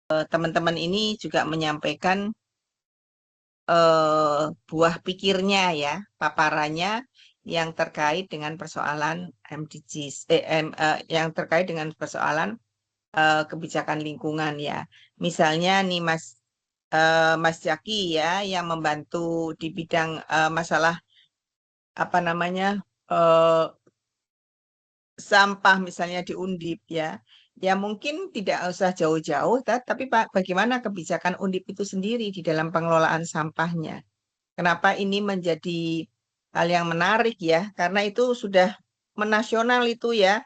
teman-teman ini juga menyampaikan buah pikirnya ya, paparannya yang terkait dengan persoalan MDGs, yang terkait dengan persoalan kebijakan lingkungan ya. Misalnya nih Mas Jaki ya, yang membantu di bidang masalah apa namanya eh, sampah misalnya di Undip ya. Ya mungkin tidak usah jauh-jauh, tapi Pak, bagaimana kebijakan Undip itu sendiri di dalam pengelolaan sampahnya? Kenapa ini menjadi hal yang menarik ya? Karena itu sudah menasional itu ya,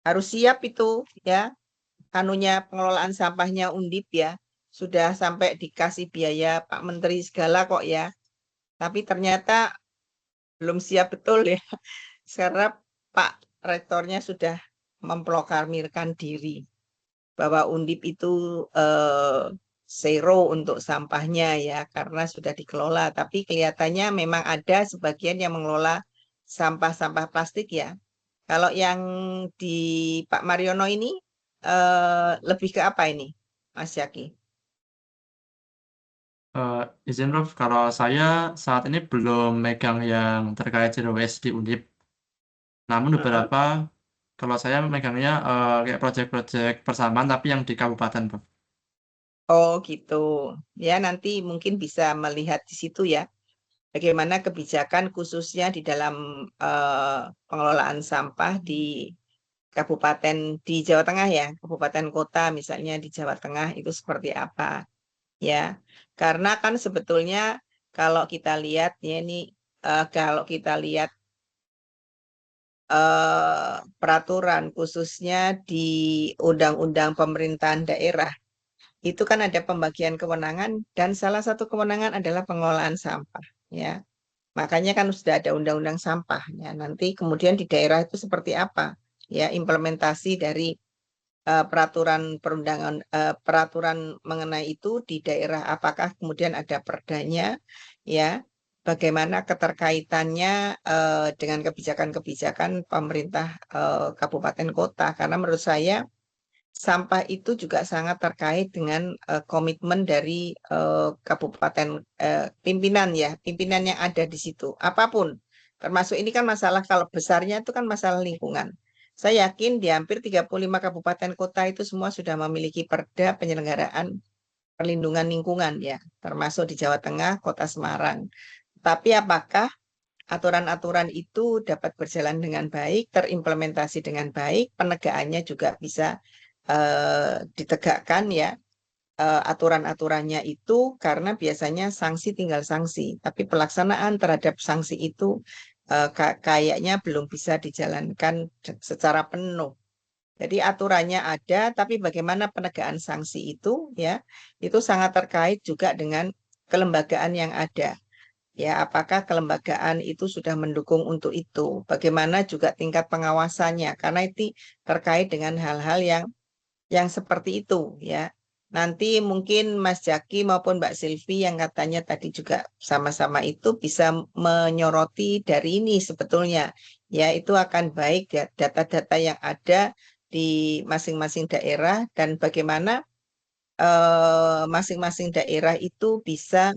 harus siap itu ya, anunya pengelolaan sampahnya Undip ya, sudah sampai dikasih biaya Pak Menteri segala kok ya, tapi ternyata belum siap betul ya, karena Pak Rektornya sudah memproklamirkan diri bahwa Undip itu zero untuk sampahnya ya karena sudah dikelola. Tapi kelihatannya memang ada sebagian yang mengelola sampah-sampah plastik ya. Kalau yang di Pak Mariono ini lebih ke apa ini, Mas Yaki? Eh, izin Prof, kalau saya saat ini belum megang yang terkait zero waste di Undip. Namun Heeh. beberapa, kalau saya megangnya kayak proyek-proyek persamaan tapi yang di kabupaten, Prof. Oh gitu. Ya nanti mungkin bisa melihat di situ ya. Bagaimana kebijakan khususnya di dalam pengelolaan sampah di kabupaten di Jawa Tengah ya, kabupaten kota misalnya di Jawa Tengah itu seperti apa ya. Karena kan sebetulnya kalau kita lihat ya ini kalau kita lihat peraturan khususnya di Undang-Undang Pemerintahan Daerah itu kan ada pembagian kewenangan dan salah satu kewenangan adalah pengelolaan sampah ya. Makanya kan sudah ada undang-undang sampah ya. Nanti kemudian di daerah itu seperti apa ya implementasi dari peraturan mengenai itu di daerah apakah kemudian ada perdanya ya bagaimana keterkaitannya dengan kebijakan-kebijakan pemerintah kabupaten kota karena menurut saya sampah itu juga sangat terkait dengan komitmen dari kabupaten pimpinan ya pimpinan yang ada di situ apapun termasuk ini kan masalah kalau besarnya itu kan masalah lingkungan. Saya yakin di hampir 35 kabupaten kota itu semua sudah memiliki perda penyelenggaraan perlindungan lingkungan ya, termasuk di Jawa Tengah, Kota Semarang. Tapi apakah aturan-aturan itu dapat berjalan dengan baik, terimplementasi dengan baik, penegakannya juga bisa ditegakkan ya aturan-aturannya itu karena biasanya sanksi tinggal sanksi, tapi pelaksanaan terhadap sanksi itu kayaknya belum bisa dijalankan secara penuh. Jadi aturannya ada, tapi bagaimana penegakan sanksi itu ya, itu sangat terkait juga dengan kelembagaan yang ada. Ya, apakah kelembagaan itu sudah mendukung untuk itu? Bagaimana juga tingkat pengawasannya? Karena itu terkait dengan hal-hal yang seperti itu ya. Nanti mungkin Mas Jaki maupun Mbak Silvi yang katanya tadi juga sama-sama itu bisa menyoroti dari ini sebetulnya. Ya, itu akan baik ya data-data yang ada di masing-masing daerah dan bagaimana masing-masing daerah itu bisa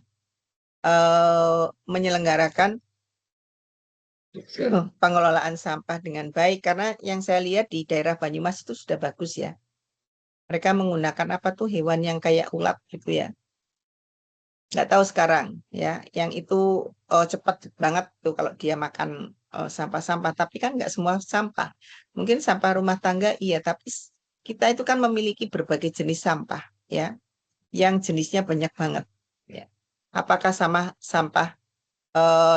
menyelenggarakan pengelolaan sampah dengan baik karena yang saya lihat di daerah Banyumas itu sudah bagus ya. Mereka menggunakan apa tuh hewan yang kayak ulat gitu ya. Nggak tahu sekarang ya, yang itu cepat banget tuh kalau dia makan sampah-sampah. Tapi kan nggak semua sampah. Mungkin sampah rumah tangga iya, tapi kita itu kan memiliki berbagai jenis sampah ya, yang jenisnya banyak banget. Ya. Apakah sama sampah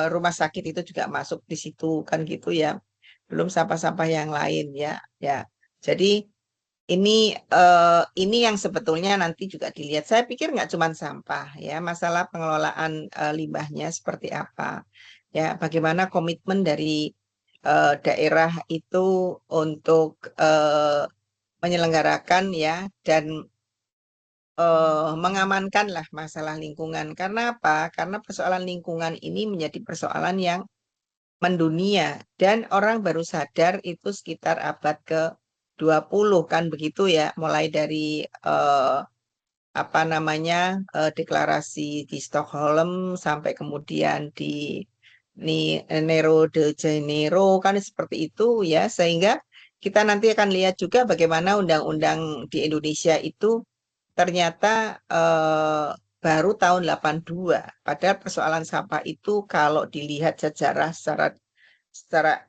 rumah sakit itu juga masuk di situ kan gitu ya? Belum sampah-sampah yang lain ya. Ya. Jadi ini ini yang sebetulnya nanti juga dilihat. Saya pikir nggak cuma sampah ya, masalah pengelolaan limbahnya seperti apa. Ya, bagaimana komitmen dari daerah itu untuk menyelenggarakan ya dan mengamankan lah masalah lingkungan. Karena apa? Karena persoalan lingkungan ini menjadi persoalan yang mendunia dan orang baru sadar itu sekitar abad ke 20 kan begitu ya, mulai dari apa namanya deklarasi di Stockholm sampai kemudian di Nero de Janeiro kan seperti itu ya, sehingga kita nanti akan lihat juga bagaimana undang-undang di Indonesia itu ternyata baru tahun 82. Padahal persoalan sampah itu kalau dilihat sejarah secara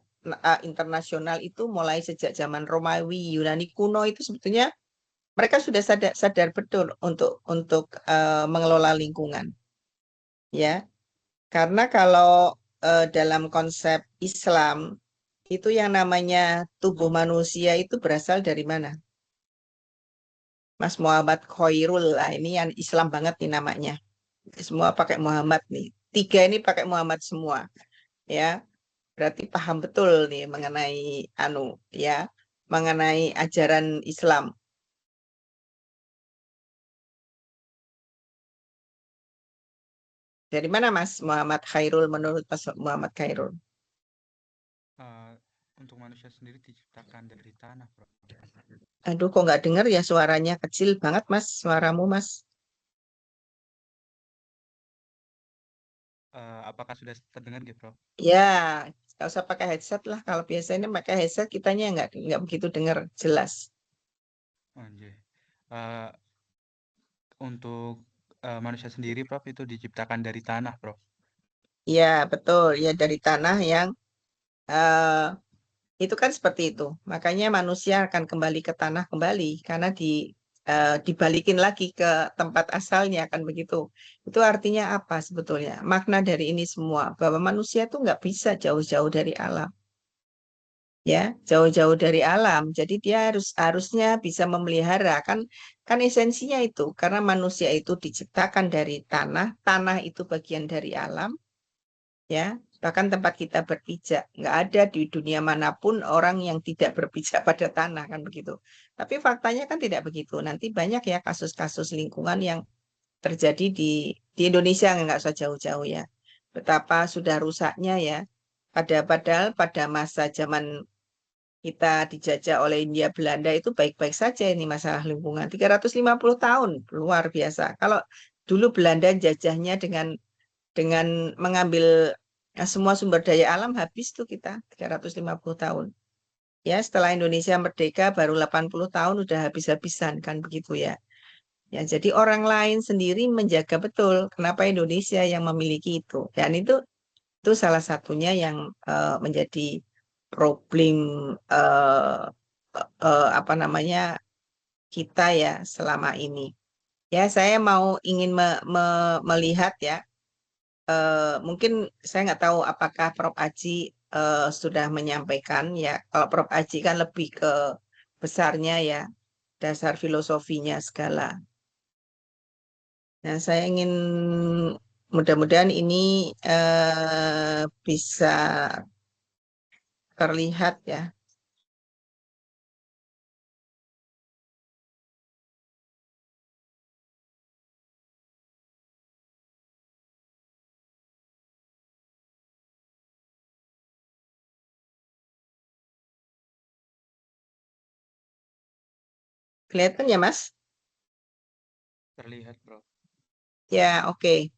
internasional itu mulai sejak zaman Romawi, Yunani kuno itu sebetulnya mereka sudah sadar betul untuk mengelola lingkungan, ya. Karena kalau dalam konsep Islam itu yang namanya tubuh manusia itu berasal dari mana? Mas Muhammad Khairul lah, ini yang Islam banget nih namanya. Semua pakai Muhammad nih. Tiga ini pakai Muhammad semua, ya. Berarti paham betul nih mengenai ya, mengenai ajaran Islam. Dari mana Mas Muhammad Khairul menurut Mas Muhammad Khairul? Eh, untuk manusia sendiri diciptakan dari tanah, Bro. Aduh, kok nggak dengar ya, suaranya kecil banget Mas, suaramu Mas. Apakah sudah terdengar gitu, Bro? Ya, nggak usah pakai headset lah. Kalau biasanya pakai headset kitanya nggak begitu dengar jelas. Anjay. Eh, untuk manusia sendiri, Prof, itu diciptakan dari tanah, Prof. Ya, betul. Ya, dari tanah yang eh, itu kan seperti itu. Makanya manusia akan kembali ke tanah kembali karena dibalikin lagi ke tempat asalnya kan begitu. Itu artinya apa sebetulnya? Makna dari ini semua bahwa manusia tuh nggak bisa jauh-jauh dari alam. Ya, jauh-jauh dari alam. Jadi dia harusnya bisa memelihara kan esensinya itu karena manusia itu diciptakan dari tanah, tanah itu bagian dari alam, ya. Bahkan tempat kita berpijak, nggak ada di dunia manapun orang yang tidak berpijak pada tanah kan begitu. Tapi faktanya kan tidak begitu. Nanti banyak ya kasus-kasus lingkungan yang terjadi di Indonesia, nggak usah jauh-jauh ya. Betapa sudah rusaknya ya. Padahal pada masa zaman kita dijajah oleh India Belanda itu baik-baik saja ini masalah lingkungan. 350 tahun, luar biasa. Kalau dulu Belanda jajahnya dengan mengambil semua sumber daya alam, habis tuh kita 350 tahun. Ya, setelah Indonesia merdeka baru 80 tahun udah habis-habisan kan begitu ya. Ya, jadi orang lain sendiri menjaga betul kenapa Indonesia yang memiliki itu. Dan itu salah satunya yang menjadi problem eh, apa namanya kita ya selama ini. Ya, saya ingin melihat ya. Mungkin saya nggak tahu apakah Prof. Aji sudah menyampaikan ya. Kalau Prof. Aji kan lebih ke besarnya ya, dasar filosofinya segala. Nah, saya ingin mudah-mudahan ini bisa terlihat ya. Kelihatan ya, Mas? Terlihat, Bro. Ya, oke.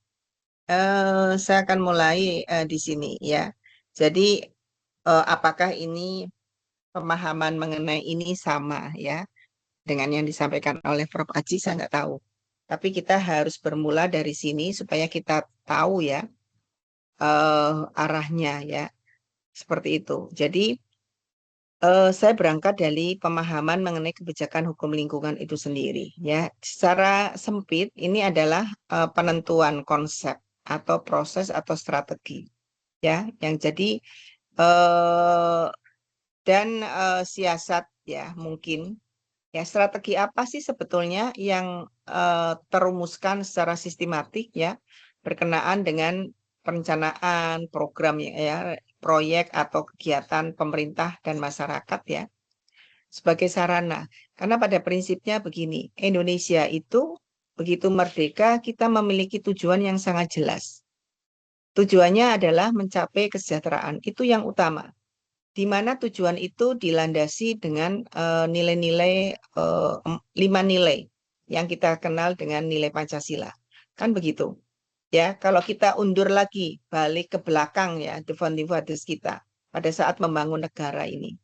Saya akan mulai di sini ya. Jadi, apakah ini pemahaman mengenai ini sama ya dengan yang disampaikan oleh Prof. Aji? Saya nggak tahu. Tapi kita harus bermula dari sini supaya kita tahu ya arahnya ya. Seperti itu. Jadi, saya berangkat dari pemahaman mengenai kebijakan hukum lingkungan itu sendiri. Ya, secara sempit ini adalah penentuan konsep atau proses atau strategi, ya, yang jadi eh, dan siasat ya mungkin. Ya, strategi apa sih sebetulnya yang terumuskan secara sistematik ya berkenaan dengan perencanaan program ya, proyek atau kegiatan pemerintah dan masyarakat ya sebagai sarana. Karena pada prinsipnya begini, Indonesia itu begitu merdeka kita memiliki tujuan yang sangat jelas. Tujuannya adalah mencapai kesejahteraan. Itu yang utama. Di mana tujuan itu dilandasi dengan nilai-nilai 5 nilai. yang kita kenal dengan nilai Pancasila. Kan begitu. Ya, kalau kita undur lagi, balik ke belakang ya, the founding fathers kita pada saat membangun negara ini.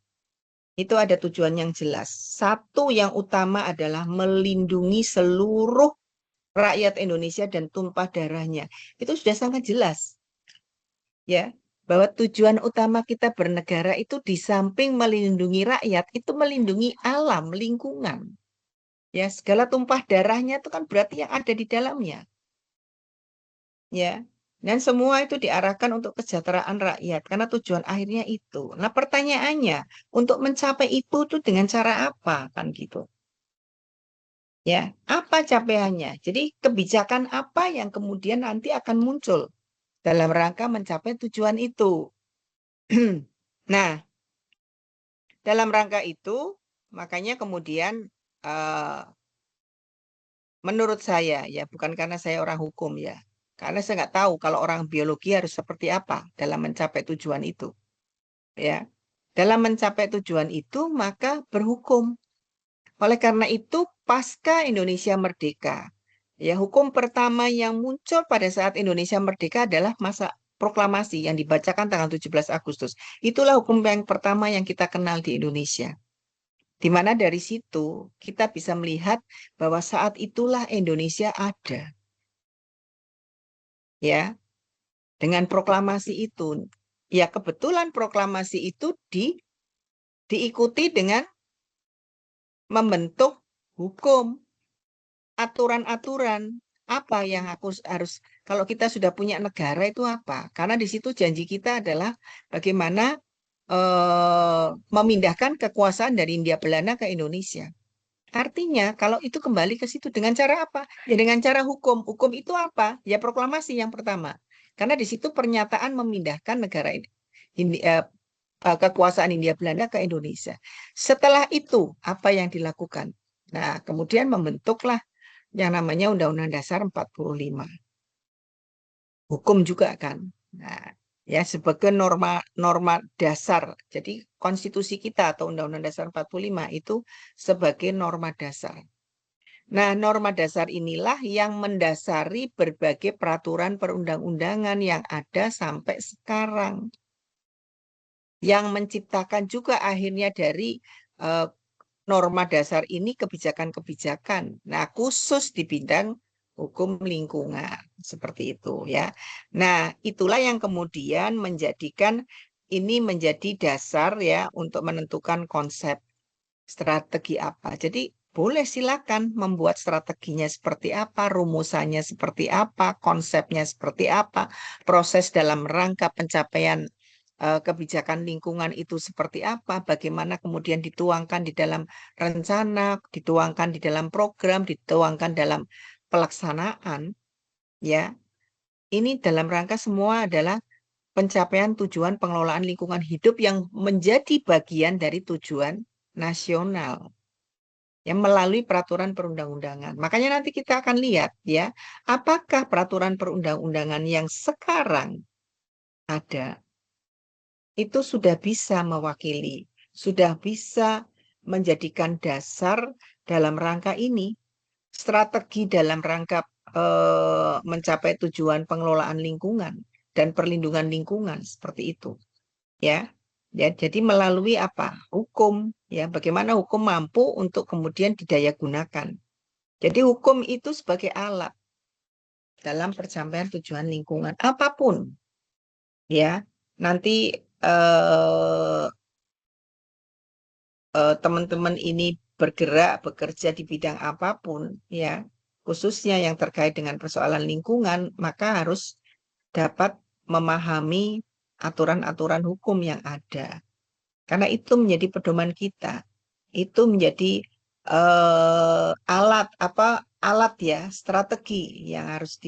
Itu ada tujuan yang jelas. Satu yang utama adalah melindungi seluruh rakyat Indonesia dan tumpah darahnya. Itu sudah sangat jelas. Ya, bahwa tujuan utama kita bernegara itu di samping melindungi rakyat, itu melindungi alam, lingkungan. Ya, segala tumpah darahnya itu kan berarti yang ada di dalamnya. Ya, dan semua itu diarahkan untuk kesejahteraan rakyat karena tujuan akhirnya itu. Nah, pertanyaannya, untuk mencapai itu tuh dengan cara apa kan gitu? Ya, apa capaiannya? Jadi kebijakan apa yang kemudian nanti akan muncul dalam rangka mencapai tujuan itu? Nah, dalam rangka itu makanya kemudian menurut saya ya, bukan karena saya orang hukum ya. Karena saya nggak tahu kalau orang biologi harus seperti apa dalam mencapai tujuan itu. Ya, dalam mencapai tujuan itu maka berhukum. Oleh karena itu, pasca Indonesia merdeka, ya hukum pertama yang muncul pada saat Indonesia merdeka adalah masa proklamasi yang dibacakan tanggal 17 Agustus. Itulah hukum yang pertama yang kita kenal di Indonesia. Di mana dari situ kita bisa melihat bahwa saat itulah Indonesia ada. Ya, dengan proklamasi itu. Ya, kebetulan proklamasi itu diikuti dengan membentuk hukum, aturan-aturan. Apa yang aku harus, kalau kita sudah punya negara itu apa? Karena di situ janji kita adalah bagaimana memindahkan kekuasaan dari Hindia Belanda ke Indonesia. Artinya, kalau itu kembali ke situ dengan cara apa? Ya dengan cara hukum. Hukum itu apa? Ya proklamasi yang pertama. Karena di situ pernyataan memindahkan negara ini, kekuasaan Hindia Belanda ke Indonesia. Setelah itu, apa yang dilakukan? Nah, kemudian membentuklah yang namanya Undang-Undang Dasar 45. Hukum juga kan. Nah, ya sebagai norma dasar. Jadi konstitusi kita atau Undang-Undang Dasar 45 itu sebagai norma dasar. Nah, norma dasar inilah yang mendasari berbagai peraturan perundang-undangan yang ada sampai sekarang. Yang menciptakan juga akhirnya dari norma dasar ini kebijakan-kebijakan. Nah, khusus di bidang hukum lingkungan seperti itu ya. Nah, itulah yang kemudian menjadikan ini menjadi dasar ya untuk menentukan konsep strategi apa. Jadi boleh silakan membuat strateginya seperti apa, rumusannya seperti apa, konsepnya seperti apa, proses dalam rangka pencapaian kebijakan lingkungan itu seperti apa, bagaimana kemudian dituangkan di dalam rencana, dituangkan di dalam program, dituangkan dalam pelaksanaan, ya. Ini dalam rangka semua adalah pencapaian tujuan pengelolaan lingkungan hidup yang menjadi bagian dari tujuan nasional yang melalui peraturan perundang-undangan. Makanya nanti kita akan lihat ya, apakah peraturan perundang-undangan yang sekarang ada itu sudah bisa mewakili, sudah bisa menjadikan dasar dalam rangka ini, strategi dalam rangka mencapai tujuan pengelolaan lingkungan dan perlindungan lingkungan seperti itu, ya. Ya, jadi melalui apa? Hukum, ya. Bagaimana hukum mampu untuk kemudian didayagunakan. Jadi hukum itu sebagai alat dalam pencapaian tujuan lingkungan apapun, ya. Nanti teman-teman ini bergerak, bekerja di bidang apapun, ya, khususnya yang terkait dengan persoalan lingkungan, maka harus dapat memahami aturan-aturan hukum yang ada. Karena itu menjadi pedoman kita. Itu menjadi alat ya, strategi yang harus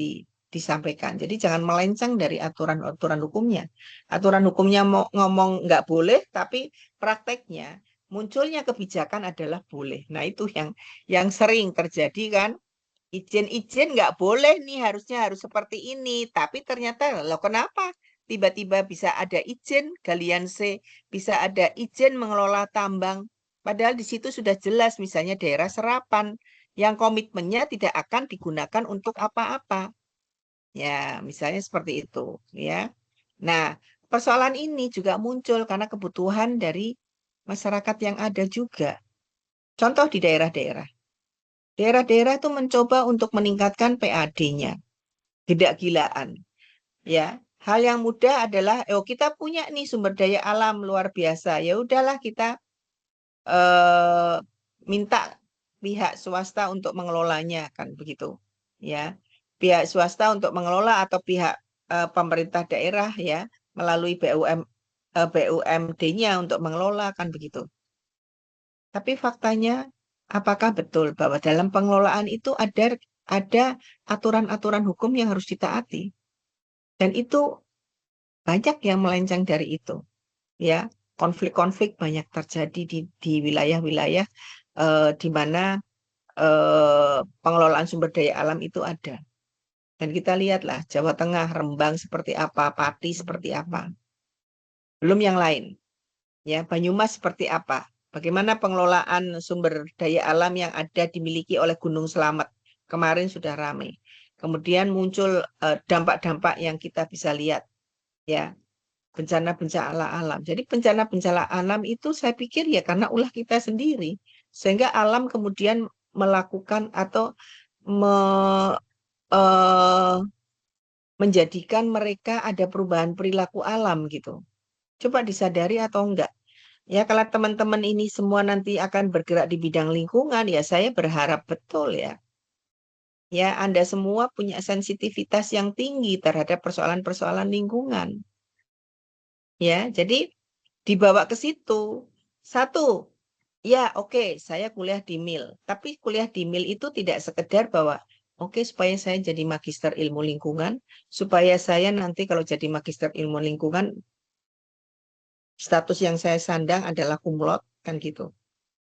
disampaikan. Jadi jangan melenceng dari aturan-aturan hukumnya. Aturan hukumnya mau ngomong nggak boleh, tapi prakteknya munculnya kebijakan adalah boleh. Nah itu yang sering terjadi kan. Izin-izin nggak boleh nih, harusnya harus seperti ini. Tapi ternyata loh kenapa? Tiba-tiba bisa ada izin galian C, bisa ada izin mengelola tambang. Padahal di situ sudah jelas misalnya daerah serapan yang komitmennya tidak akan digunakan untuk apa-apa. Ya, misalnya seperti itu, ya. Nah, persoalan ini juga muncul karena kebutuhan dari masyarakat yang ada juga. Contoh di daerah-daerah. Daerah-daerah itu mencoba untuk meningkatkan PAD-nya, gila-gilaan, ya. Hal yang mudah adalah, oh kita punya nih sumber daya alam luar biasa. Ya udahlah kita eh, minta pihak swasta untuk mengelolanya kan begitu ya, pihak swasta untuk mengelola atau pihak pemerintah daerah ya melalui BUMD-nya untuk mengelola kan begitu. Tapi faktanya apakah betul bahwa dalam pengelolaan itu ada aturan-aturan hukum yang harus ditaati, dan itu banyak yang melenceng dari itu ya. Konflik-konflik banyak terjadi di wilayah-wilayah di mana pengelolaan sumber daya alam itu ada. Dan kita lihatlah Jawa Tengah, Rembang seperti apa, Pati seperti apa. Belum yang lain. Ya, Banyumas seperti apa. Bagaimana pengelolaan sumber daya alam yang ada dimiliki oleh Gunung Slamet. Kemarin sudah ramai. Kemudian muncul dampak-dampak yang kita bisa lihat. Ya, bencana-bencana alam. Jadi bencana-bencana alam itu saya pikir ya karena ulah kita sendiri. Sehingga alam kemudian melakukan atau me, eh, menjadikan mereka ada perubahan perilaku alam gitu. Coba disadari atau enggak? Ya kalau teman-teman ini semua nanti akan bergerak di bidang lingkungan, ya saya berharap betul ya. Ya Anda semua punya sensitivitas yang tinggi terhadap persoalan-persoalan lingkungan. Ya, jadi dibawa ke situ. Satu, ya oke, saya kuliah di MIL. Tapi kuliah di MIL itu tidak sekedar bahwa oke supaya saya jadi magister ilmu lingkungan, supaya saya nanti kalau jadi magister ilmu lingkungan, status yang saya sandang adalah cum laude, kan gitu.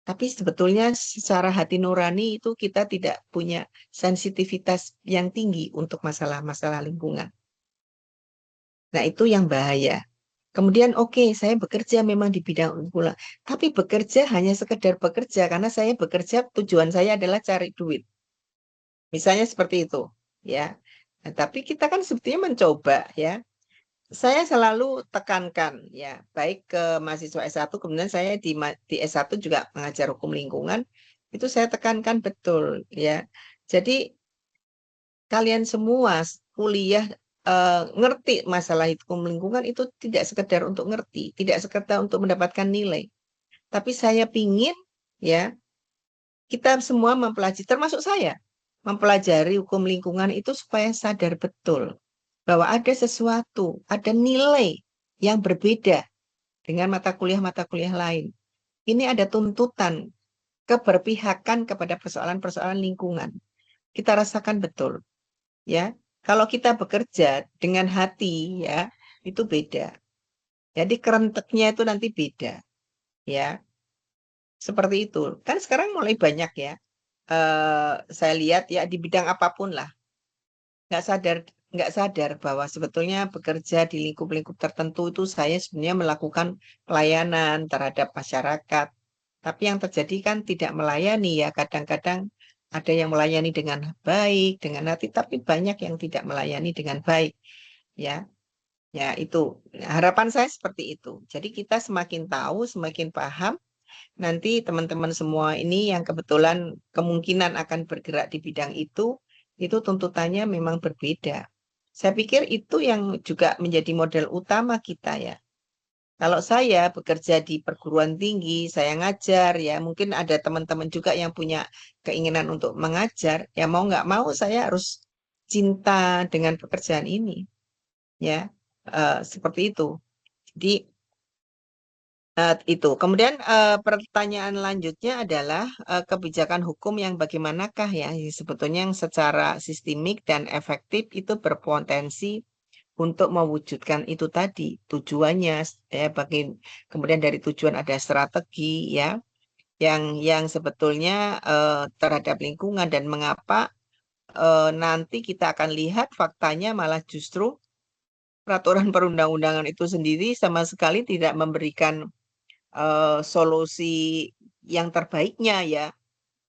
Tapi sebetulnya secara hati nurani itu kita tidak punya sensitivitas yang tinggi untuk masalah-masalah lingkungan. Nah itu yang bahaya. Kemudian oke, saya bekerja memang di bidang lingkungan, tapi bekerja hanya sekedar bekerja karena saya bekerja tujuan saya adalah cari duit. Misalnya seperti itu, ya. Nah, tapi kita kan sebetulnya mencoba, ya. Saya selalu tekankan, ya, baik ke mahasiswa S1, kemudian saya di S1 juga mengajar hukum lingkungan, itu saya tekankan betul, ya. Jadi kalian semua kuliah ngerti masalah hukum lingkungan itu tidak sekedar untuk ngerti, tidak sekedar untuk mendapatkan nilai. Tapi saya pingin ya kita semua mempelajari, termasuk saya, mempelajari hukum lingkungan itu supaya sadar betul bahwa ada sesuatu, ada nilai yang berbeda dengan mata kuliah lain. Ini ada tuntutan keberpihakan kepada persoalan-persoalan lingkungan. Kita rasakan betul. Ya, kalau kita bekerja dengan hati ya, itu beda. Jadi kerenteknya itu nanti beda, ya. Seperti itu. Kan sekarang mulai banyak ya. Saya lihat ya di bidang apapun lah. Nggak sadar bahwa sebetulnya bekerja di lingkup-lingkup tertentu itu saya sebenarnya melakukan pelayanan terhadap masyarakat. Tapi yang terjadi kan tidak melayani ya. Kadang-kadang ada yang melayani dengan baik, dengan hati, tapi banyak yang tidak melayani dengan baik. Ya, ya itu. Harapan saya seperti itu. Jadi kita semakin tahu, semakin paham, nanti teman-teman semua ini yang kebetulan kemungkinan akan bergerak di bidang itu tuntutannya memang berbeda. Saya pikir itu yang juga menjadi model utama kita ya. Kalau saya bekerja di perguruan tinggi, saya ngajar ya, mungkin ada teman-teman juga yang punya keinginan untuk mengajar, ya mau nggak mau saya harus cinta dengan pekerjaan ini, ya. Seperti itu. Jadi itu. Kemudian pertanyaan lanjutnya adalah kebijakan hukum yang bagaimanakah ya sebetulnya yang secara sistemik dan efektif itu berpotensi untuk mewujudkan itu tadi tujuannya ya kemudian dari tujuan ada strategi ya yang sebetulnya terhadap lingkungan dan mengapa nanti kita akan lihat faktanya malah justru peraturan perundang-undangan itu sendiri sama sekali tidak memberikan solusi yang terbaiknya ya.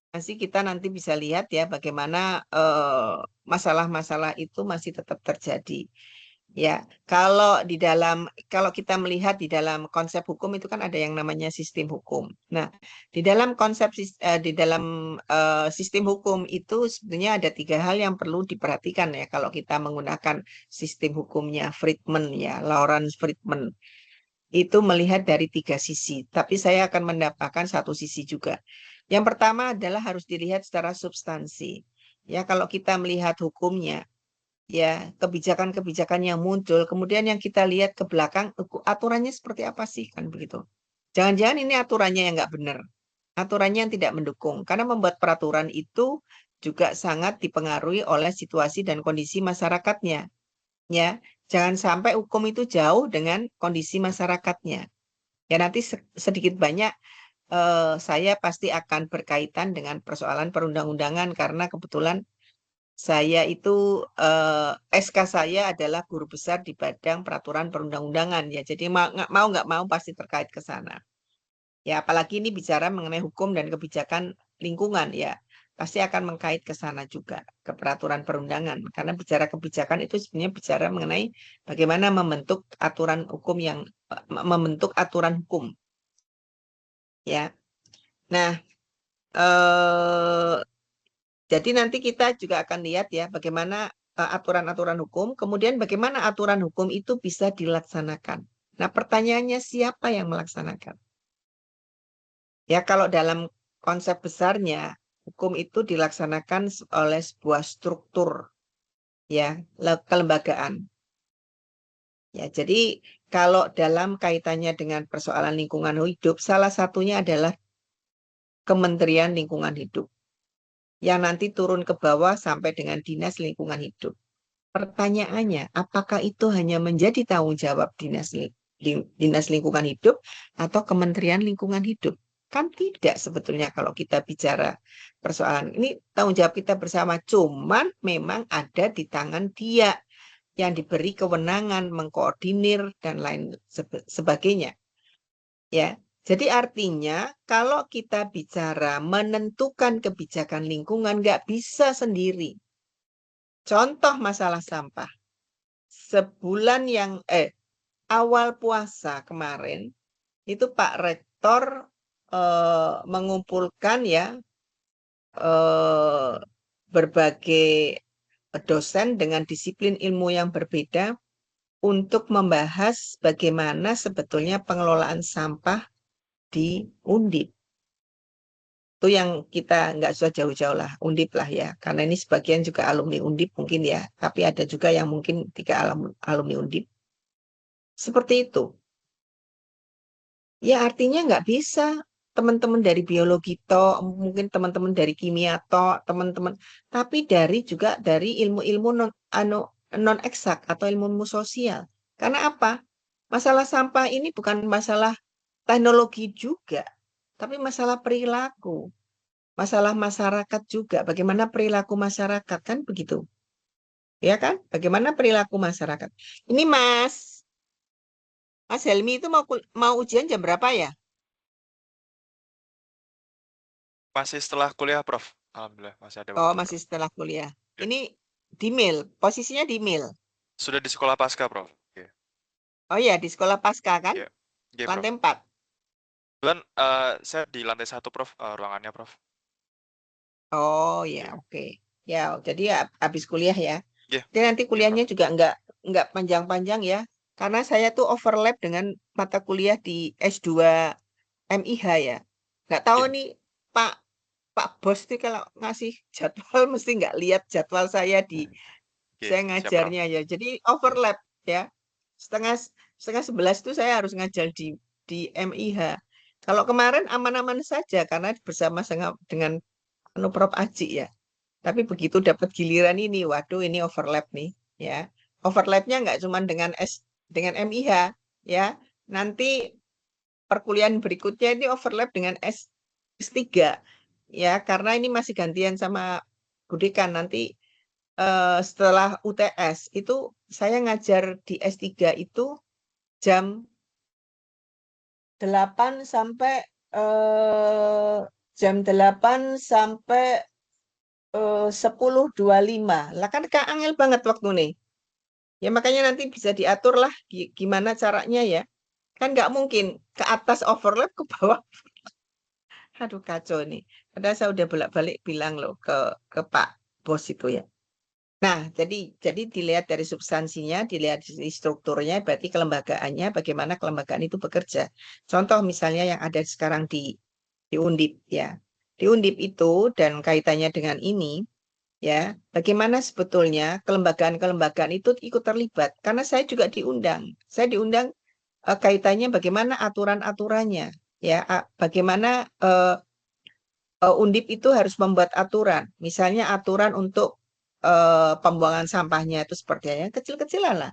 Masih kita nanti bisa lihat ya bagaimana masalah-masalah itu masih tetap terjadi. Ya, kalau kita melihat di dalam konsep hukum itu kan ada yang namanya sistem hukum. Nah, di dalam sistem hukum itu sebenarnya ada 3 hal yang perlu diperhatikan ya kalau kita menggunakan sistem hukumnya Friedman ya, Lawrence Friedman. Itu melihat dari 3 sisi, tapi saya akan mendapatkan satu sisi juga. Yang pertama adalah harus dilihat secara substansi. Ya, kalau kita melihat hukumnya, ya kebijakan-kebijakan yang muncul, kemudian yang kita lihat ke belakang, aturannya seperti apa sih, kan begitu. Jangan-jangan ini aturannya yang nggak benar, aturannya yang tidak mendukung, karena membuat peraturan itu juga sangat dipengaruhi oleh situasi dan kondisi masyarakatnya. Ya, jangan sampai hukum itu jauh dengan kondisi masyarakatnya. Ya nanti sedikit banyak saya pasti akan berkaitan dengan persoalan perundang-undangan karena kebetulan saya itu SK saya adalah guru besar di bidang peraturan perundang-undangan ya. Jadi nggak mau pasti terkait ke sana. Ya apalagi ini bicara mengenai hukum dan kebijakan lingkungan ya. Pasti akan mengkait ke sana juga ke peraturan perundangan karena bicara kebijakan itu sebenarnya bicara mengenai bagaimana membentuk aturan hukum yang membentuk aturan hukum ya. Nah, jadi nanti kita juga akan lihat ya bagaimana aturan-aturan hukum, kemudian bagaimana aturan hukum itu bisa dilaksanakan. Nah, pertanyaannya siapa yang melaksanakan? Ya, kalau dalam konsep besarnya, hukum itu dilaksanakan oleh sebuah struktur, ya, kelembagaan. Ya, jadi kalau dalam kaitannya dengan persoalan lingkungan hidup, salah satunya adalah Kementerian Lingkungan Hidup yang nanti turun ke bawah sampai dengan Dinas Lingkungan Hidup. Pertanyaannya, apakah itu hanya menjadi tanggung jawab Dinas Lingkungan Hidup atau Kementerian Lingkungan Hidup? Kan tidak sebetulnya kalau kita bicara persoalan ini tanggung jawab kita bersama, cuman memang ada di tangan dia yang diberi kewenangan mengkoordinir dan lain sebagainya. Ya, jadi artinya kalau kita bicara menentukan kebijakan lingkungan nggak bisa sendiri. Contoh masalah sampah. Sebulan awal puasa kemarin itu Pak Rektor mengumpulkan ya berbagai dosen dengan disiplin ilmu yang berbeda untuk membahas bagaimana sebetulnya pengelolaan sampah di Undip. Itu yang kita nggak usah jauh-jauh lah, Undip lah ya. Karena ini sebagian juga alumni Undip mungkin ya. Tapi ada juga yang mungkin tidak alumni Undip. Seperti itu. Ya artinya nggak bisa teman-teman dari biologi mungkin teman-teman dari kimia teman-teman. Tapi juga dari ilmu-ilmu non eksak atau ilmu sosial. Karena apa? Masalah sampah ini bukan masalah teknologi juga, tapi masalah perilaku. Masalah masyarakat juga, bagaimana perilaku masyarakat kan begitu. Ya kan? Bagaimana perilaku masyarakat. Ini Mas Helmi itu mau ujian jam berapa ya? Masih setelah kuliah, Prof. Alhamdulillah, masih ada Oh, waktu, Prof. masih setelah kuliah. Ya. Ini di mail, posisinya di mail. Sudah di sekolah pasca, Prof. Ya. Oh iya, di sekolah pasca kan? Ya. Ya, Prof. Lantai 4. Kebetulan saya di lantai 1, Prof. Ruangannya, Prof. Oh ya, Ya. oke. Ya, jadi ya habis kuliah ya. Ya. Jadi nanti Ya, kuliahnya Prof. juga nggak panjang-panjang ya. Karena saya tuh overlap dengan mata kuliah di S2 MIH ya. Nggak tahu Ya. nih Pak Bos nih kalau ngasih jadwal mesti nggak lihat jadwal saya Ya, saya siap, Prof. ngajarnya ya. Jadi Ya. overlap ya. Setengah setengah 11 itu saya harus ngajar di MIH. Kalau kemarin aman-aman saja karena bersama-sama dengan Prof Aji ya. Tapi begitu dapat giliran ini, waduh ini overlap nih ya. Overlapnya nggak cuma dengan MIH ya. Nanti perkuliahan berikutnya ini overlap dengan S3 ya, karena ini masih gantian sama Budekan nanti setelah UTS itu saya ngajar di S3 itu jam 8 sampai jam 8 sampai 10.25. Lah kan Kak angel banget waktu nih. Ya makanya nanti bisa diatur lah gimana caranya ya. Kan nggak mungkin ke atas overlap ke bawah. Aduh kacau nih. Padahal saya udah bolak-balik bilang loh ke Pak Bos itu ya. Nah, jadi dilihat dari substansinya, dilihat dari strukturnya, berarti kelembagaannya, bagaimana kelembagaan itu bekerja. Contoh misalnya yang ada sekarang di Undip ya. Di Undip itu dan kaitannya dengan ini ya, bagaimana sebetulnya kelembagaan-kelembagaan itu ikut terlibat karena saya juga diundang. Saya diundang kaitannya bagaimana aturan-aturannya ya, bagaimana Undip itu harus membuat aturan. Misalnya aturan untuk pembuangan sampahnya itu seperti yang kecil-kecilan lah.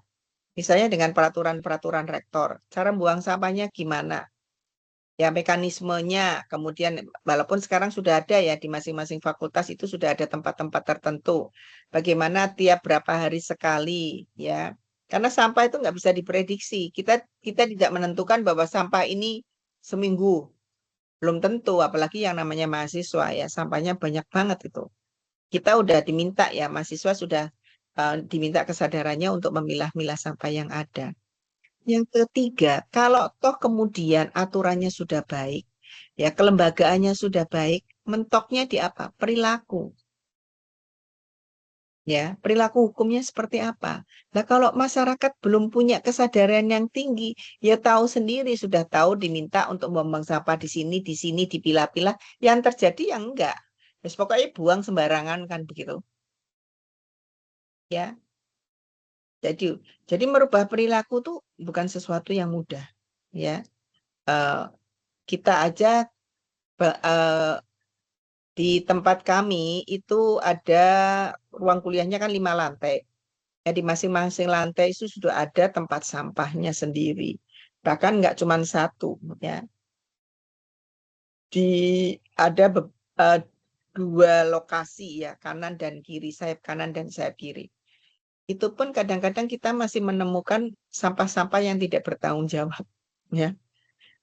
Misalnya dengan peraturan-peraturan rektor, cara buang sampahnya gimana? Ya mekanismenya, kemudian walaupun sekarang sudah ada ya di masing-masing fakultas itu sudah ada tempat-tempat tertentu. Bagaimana tiap berapa hari sekali ya. Karena sampah itu nggak bisa diprediksi. Kita tidak menentukan bahwa sampah ini seminggu. Belum tentu, apalagi yang namanya mahasiswa ya, sampahnya banyak banget itu. Kita udah diminta ya, mahasiswa sudah diminta kesadarannya untuk memilah-milah sampah yang ada. Yang ketiga, kalau toh kemudian aturannya sudah baik, ya kelembagaannya sudah baik, mentoknya di apa? Perilaku. Ya, perilaku hukumnya seperti apa? Nah, kalau masyarakat belum punya kesadaran yang tinggi, ya tahu sendiri, sudah tahu diminta untuk membuang sampah di sini, dipilah-pilah, yang terjadi yang enggak. Terus pokoknya buang sembarangan kan begitu. Ya, jadi merubah perilaku tuh bukan sesuatu yang mudah. Ya, kita aja di tempat kami itu ada ruang kuliahnya kan 5 lantai. Ya, di masing-masing lantai itu sudah ada tempat sampahnya sendiri. Bahkan nggak cuma satu. Ya. Ada 2 lokasi ya, kanan dan kiri, sayap kanan dan sayap kiri. Itu pun kadang-kadang kita masih menemukan sampah-sampah yang tidak bertanggung jawab. Ya.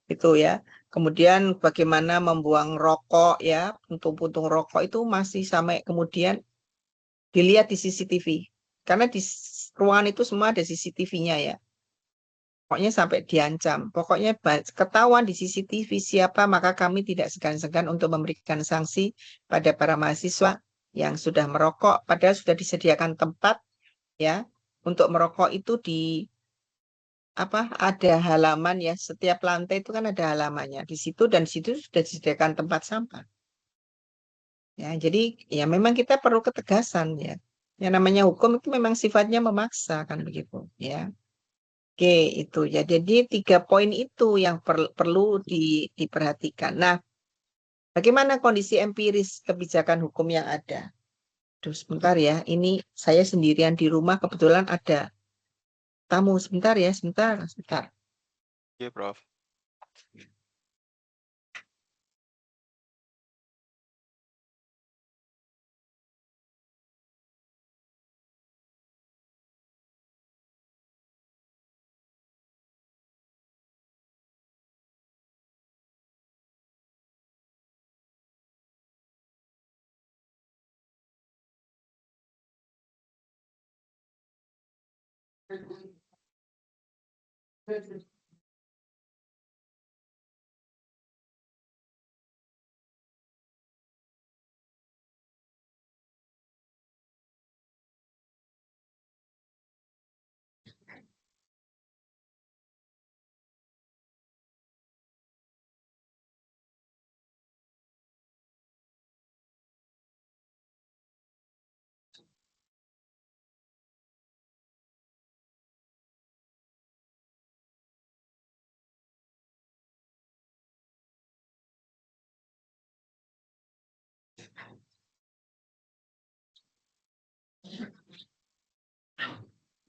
Itu ya. Kemudian bagaimana membuang rokok ya, puntung-puntung rokok itu masih sampai kemudian dilihat di CCTV. Karena di ruangan itu semua ada CCTV-nya ya. Pokoknya sampai diancam. Pokoknya ketahuan di CCTV siapa, maka kami tidak segan-segan untuk memberikan sanksi pada para mahasiswa yang sudah merokok, padahal sudah disediakan tempat ya untuk merokok itu di ada halaman ya, setiap lantai itu kan ada halamannya di situ, dan di situ sudah disediakan tempat sampah ya. Jadi ya memang kita perlu ketegasan ya, yang namanya hukum itu memang sifatnya memaksa kan begitu ya. Oke itu ya, jadi 3 poin itu yang perlu diperhatikan. Nah, bagaimana kondisi empiris kebijakan hukum yang ada? Duh, sebentar ya, ini saya sendirian di rumah, kebetulan ada tamu. Sebentar ya, sebentar. Iya, Prof.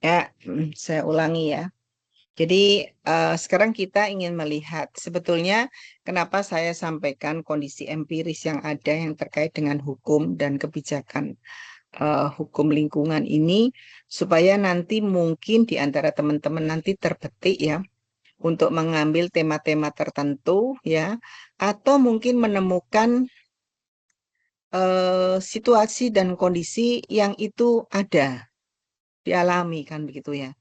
Ya, saya ulangi ya. Jadi sekarang kita ingin melihat sebetulnya kenapa saya sampaikan kondisi empiris yang ada yang terkait dengan hukum dan kebijakan hukum lingkungan ini, supaya nanti mungkin di antara teman-teman nanti terbetik ya untuk mengambil tema-tema tertentu ya, atau mungkin menemukan situasi dan kondisi yang itu ada, dialami kan begitu ya.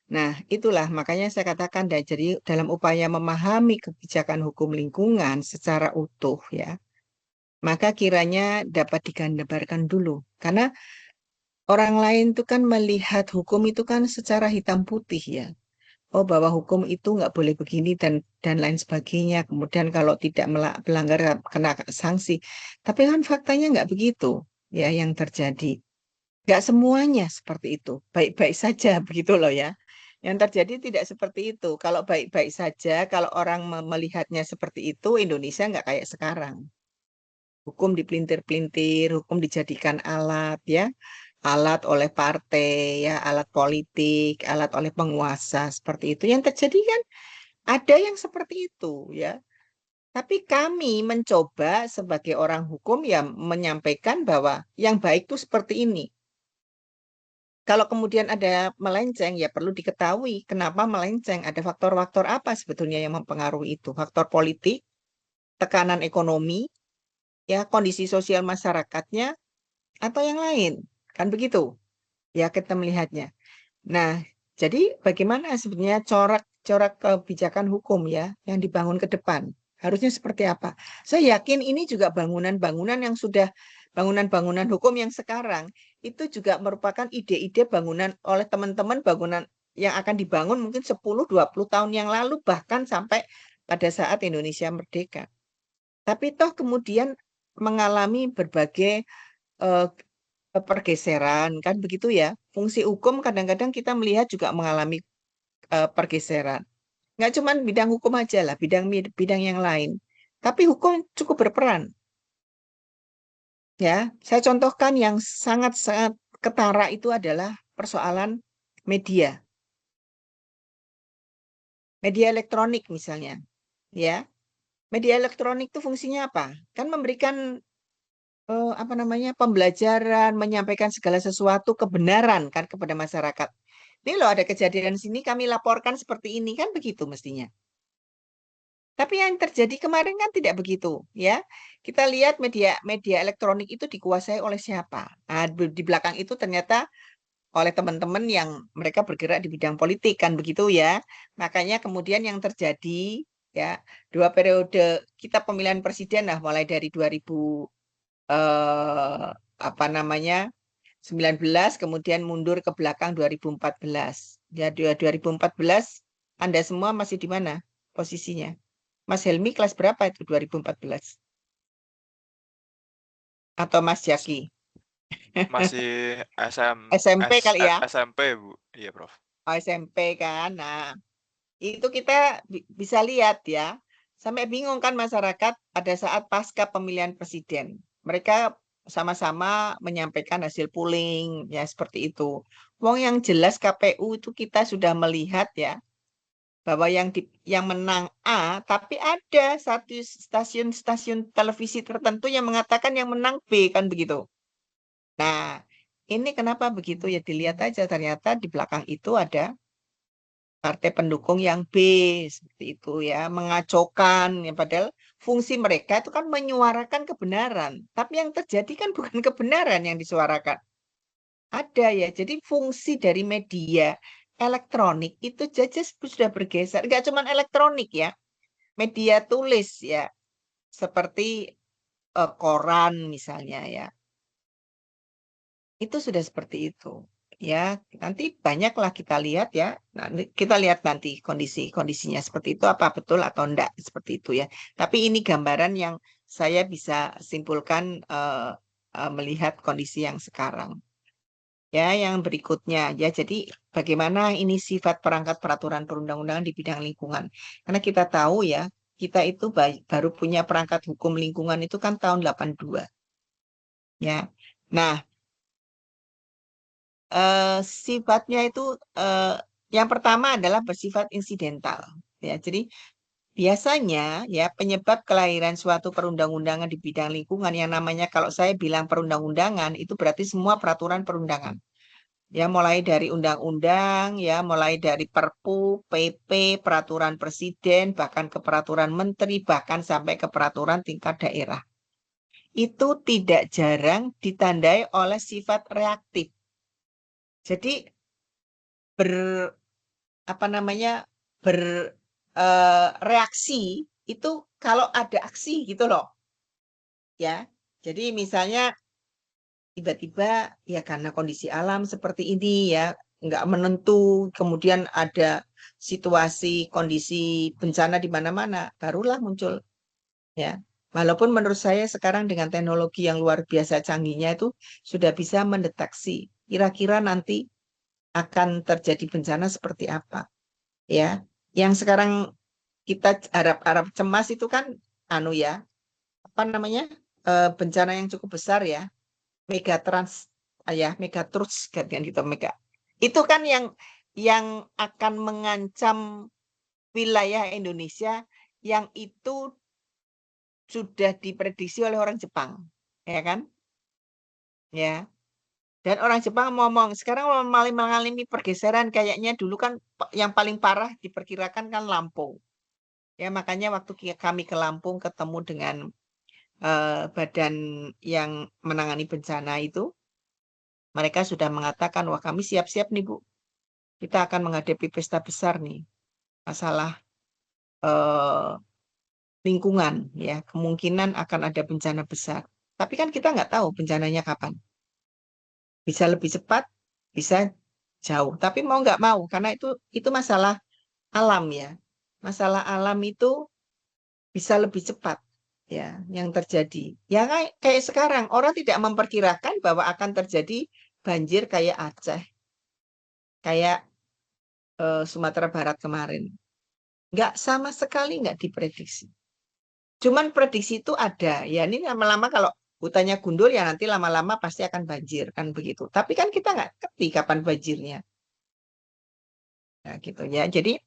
Nah, itulah makanya saya katakan jadi dalam upaya memahami kebijakan hukum lingkungan secara utuh ya, maka kiranya dapat digambarkan dulu. Karena orang lain itu kan melihat hukum itu kan secara hitam putih ya. Oh, bahwa hukum itu nggak boleh begini dan lain sebagainya. Kemudian kalau tidak melanggar kena sanksi. Tapi kan faktanya nggak begitu ya yang terjadi. Nggak semuanya seperti itu. Baik-baik saja begitu loh ya. Yang terjadi tidak seperti itu. Kalau baik-baik saja, kalau orang melihatnya seperti itu, Indonesia nggak kayak sekarang. Hukum dipelintir-pelintir, hukum dijadikan alat ya, alat oleh partai ya, alat politik, alat oleh penguasa seperti itu. Yang terjadi kan ada yang seperti itu ya. Tapi kami mencoba sebagai orang hukum ya menyampaikan bahwa yang baik itu seperti ini. Kalau kemudian ada melenceng, ya perlu diketahui kenapa melenceng. Ada faktor-faktor apa sebetulnya yang mempengaruhi itu? Faktor politik, tekanan ekonomi, ya kondisi sosial masyarakatnya, atau yang lain. Kan begitu? Ya kita melihatnya. Nah, jadi bagaimana sebenarnya corak kebijakan hukum ya yang dibangun ke depan? Harusnya seperti apa? Saya yakin ini juga bangunan-bangunan yang sudah bangunan-bangunan hukum yang sekarang itu juga merupakan ide-ide bangunan oleh teman-teman bangunan yang akan dibangun mungkin 10-20 tahun yang lalu bahkan sampai pada saat Indonesia merdeka. Tapi toh kemudian mengalami berbagai eh, pergeseran kan begitu ya. Fungsi hukum kadang-kadang kita melihat juga mengalami pergeseran. Nggak cuma bidang hukum aja lah, bidang yang lain. Tapi hukum cukup berperan. Ya, saya contohkan yang sangat-sangat ketara itu adalah persoalan media. Media elektronik misalnya. Ya, media elektronik itu fungsinya apa? Kan memberikan apa namanya pembelajaran, menyampaikan segala sesuatu kebenaran kan kepada masyarakat. Ini loh ada kejadian sini kami laporkan seperti ini kan begitu mestinya. Tapi yang terjadi kemarin kan tidak begitu, ya. Kita lihat media elektronik itu dikuasai oleh siapa? Nah, di belakang itu ternyata oleh teman-teman yang mereka bergerak di bidang politik kan begitu ya. Makanya kemudian yang terjadi ya 2 periode kita pemilihan presiden lah mulai dari 2000 apa namanya 19 kemudian mundur ke belakang 2014. Ya 2014 Anda semua masih di mana posisinya? Mas Helmi kelas berapa itu 2014? Atau Mas Jaki? Masih SMP kali ya? SMP, Bu. Iya, Prof. Oh, SMP kan. Nah, itu kita bisa lihat ya. Sampai bingung kan masyarakat pada saat pasca pemilihan presiden. Mereka sama-sama menyampaikan hasil polling ya seperti itu. Wong yang jelas KPU itu kita sudah melihat ya bahwa yang menang A, tapi ada satu stasiun televisi tertentu yang mengatakan yang menang B kan begitu. Nah, ini kenapa begitu ya dilihat aja ternyata di belakang itu ada partai pendukung yang B seperti itu ya, mengacaukan ya padahal fungsi mereka itu kan menyuarakan kebenaran, tapi yang terjadi kan bukan kebenaran yang disuarakan. Ada ya, jadi fungsi dari media elektronik itu saja sudah bergeser, nggak cuma elektronik ya, media tulis ya, seperti koran misalnya ya, itu sudah seperti itu. Ya, nanti banyaklah kita lihat ya. Nah, kita lihat nanti kondisinya seperti itu apa betul atau enggak seperti itu ya. Tapi ini gambaran yang saya bisa simpulkan melihat kondisi yang sekarang. Ya, yang berikutnya ya. Jadi bagaimana ini sifat perangkat peraturan perundang-undangan di bidang lingkungan. Karena kita tahu ya, kita itu baru punya perangkat hukum lingkungan itu kan tahun 82. Ya. Nah, sifatnya itu yang pertama adalah bersifat insidental. Ya, jadi biasanya ya penyebab kelahiran suatu perundang-undangan di bidang lingkungan yang namanya kalau saya bilang perundang-undangan itu berarti semua peraturan perundangan. Ya, mulai dari undang-undang, ya, mulai dari Perpu, PP, peraturan presiden, bahkan ke peraturan menteri, bahkan sampai ke peraturan tingkat daerah. itu tidak jarang ditandai oleh sifat reaktif. Jadi bereaksi itu kalau ada aksi gitu loh. Ya. Jadi misalnya tiba-tiba ya karena kondisi alam seperti ini ya, nggak menentu, kemudian ada situasi kondisi bencana di mana-mana, barulah muncul ya. Walaupun menurut saya sekarang dengan teknologi yang luar biasa canggihnya itu sudah bisa mendeteksi kira-kira nanti akan terjadi bencana seperti apa ya. Yang sekarang kita harap-harap cemas itu kan bencana yang cukup besar ya, megatrust kan gitu, mega. Itu kan yang akan mengancam wilayah Indonesia yang itu sudah diprediksi oleh orang Jepang, ya kan? Ya. Dan orang Jepang ngomong, sekarang mengalami pergeseran, kayaknya dulu kan yang paling parah diperkirakan kan Lampung. Ya, makanya waktu kami ke Lampung ketemu dengan badan yang menangani bencana itu, mereka sudah mengatakan, wah kami siap-siap nih Bu, kita akan menghadapi pesta besar nih, masalah lingkungan, ya kemungkinan akan ada bencana besar. Tapi kan kita nggak tahu bencananya kapan. Bisa lebih cepat, bisa jauh. Tapi mau nggak mau, karena itu masalah alam ya. Masalah alam itu bisa lebih cepat ya yang terjadi. Ya kayak sekarang orang tidak memperkirakan bahwa akan terjadi banjir kayak Aceh, kayak Sumatera Barat kemarin. Nggak sama sekali nggak diprediksi. Cuman prediksi itu ada. Ya ini lama-lama kalau hutannya gundul ya nanti lama-lama pasti akan banjir kan begitu. Tapi kan kita nggak ngerti kapan banjirnya. Nah, gitu ya. Jadi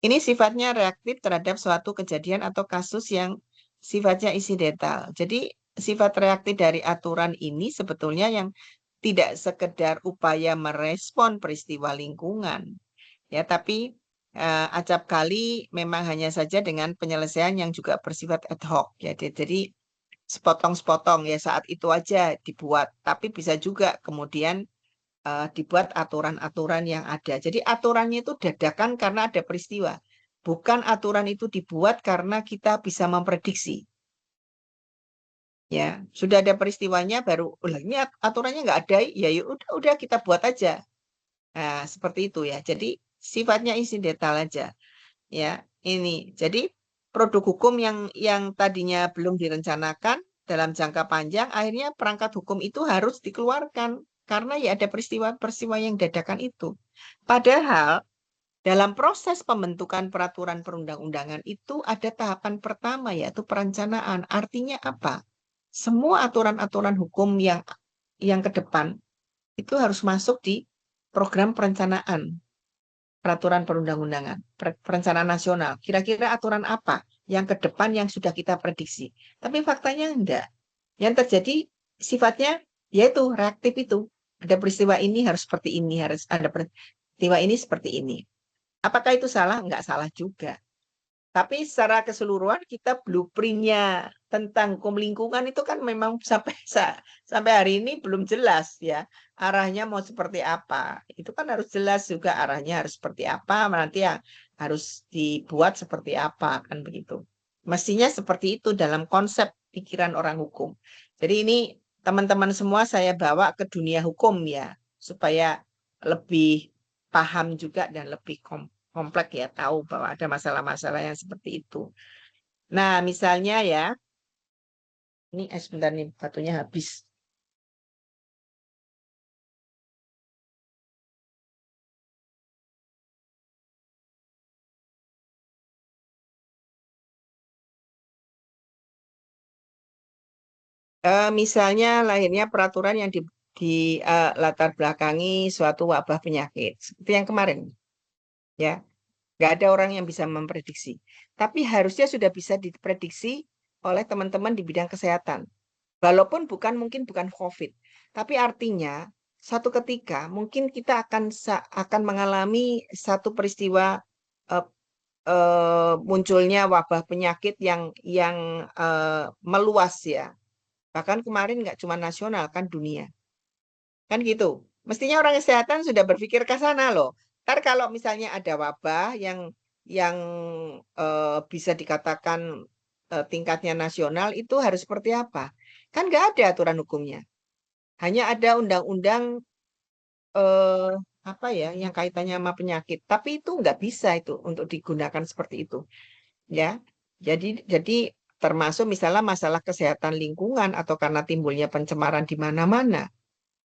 ini sifatnya reaktif terhadap suatu kejadian atau kasus yang sifatnya insidental. Jadi sifat reaktif dari aturan ini sebetulnya yang tidak sekedar upaya merespon peristiwa lingkungan, ya, tapi acap kali memang hanya saja dengan penyelesaian yang juga bersifat ad hoc, ya. Jadi sepotong-sepotong ya saat itu aja dibuat, tapi bisa juga kemudian dibuat aturan-aturan yang ada. Jadi aturannya itu dadakan karena ada peristiwa. Bukan aturan itu dibuat karena kita bisa memprediksi. Ya, sudah ada peristiwanya baru, ini aturannya nggak ada, ya udah kita buat aja. Nah, seperti itu ya. Jadi sifatnya insidental aja. Ya, ini. Jadi produk hukum yang tadinya belum direncanakan dalam jangka panjang, akhirnya perangkat hukum itu harus dikeluarkan karena ya ada peristiwa-peristiwa yang dadakan itu. Padahal dalam proses pembentukan peraturan perundang-undangan itu ada tahapan pertama yaitu perencanaan. Artinya apa? Semua aturan-aturan hukum yang ke depan itu harus masuk di program perencanaan peraturan perundang-undangan, perencanaan nasional. Kira-kira aturan apa yang ke depan yang sudah kita prediksi. Tapi faktanya enggak. Yang terjadi sifatnya yaitu reaktif itu. Ada peristiwa ini harus seperti ini, harus ada peristiwa ini seperti ini. Apakah itu salah? Enggak salah juga. Tapi secara keseluruhan kita blueprint-nya tentang hukum lingkungan itu kan memang sampai hari ini belum jelas ya. Arahnya mau seperti apa. Itu kan harus jelas juga arahnya harus seperti apa, nanti yang harus dibuat seperti apa kan begitu. Mestinya seperti itu dalam konsep pikiran orang hukum. Jadi ini teman-teman semua saya bawa ke dunia hukum ya, supaya lebih paham juga dan lebih kompleks ya, tahu bahwa ada masalah-masalah yang seperti itu. Nah, misalnya ya, ini sebentar nih batunya habis. Misalnya lahirnya peraturan yang di latar belakangi suatu wabah penyakit seperti yang kemarin, ya. Nggak ada orang yang bisa memprediksi. Tapi harusnya sudah bisa diprediksi oleh teman-teman di bidang kesehatan. Walaupun mungkin bukan COVID. Tapi artinya satu ketika mungkin kita akan mengalami satu peristiwa munculnya wabah penyakit yang meluas ya. Bahkan kemarin nggak cuma nasional, kan dunia. Kan gitu. Mestinya orang kesehatan sudah berpikir ke sana loh. Ntar kalau misalnya ada wabah yang bisa dikatakan tingkatnya nasional, itu harus seperti apa? Kan nggak ada aturan hukumnya. Hanya ada undang-undang eh, apa ya yang kaitannya sama penyakit. Tapi itu nggak bisa itu untuk digunakan seperti itu. Ya, jadi termasuk misalnya masalah kesehatan lingkungan atau karena timbulnya pencemaran di mana-mana.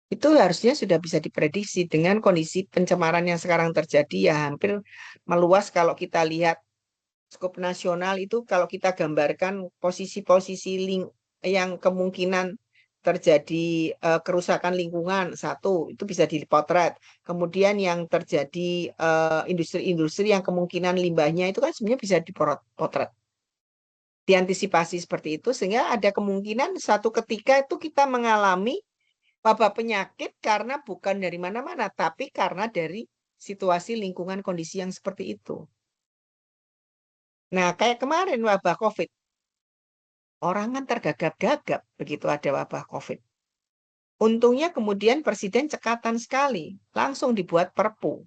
Itu harusnya sudah bisa diprediksi dengan kondisi pencemaran yang sekarang terjadi ya hampir meluas kalau kita lihat skop nasional itu kalau kita gambarkan posisi-posisi yang kemungkinan terjadi kerusakan lingkungan satu itu bisa dipotret. Kemudian yang terjadi industri-industri yang kemungkinan limbahnya itu kan sebenarnya bisa dipotret. Diantisipasi seperti itu sehingga ada kemungkinan satu ketika itu kita mengalami wabah penyakit karena bukan dari mana-mana, tapi karena dari situasi lingkungan kondisi yang seperti itu. Nah, kayak kemarin wabah COVID, orang kan tergagap-gagap begitu ada wabah COVID. Untungnya kemudian Presiden cekatan sekali, langsung dibuat Perpu.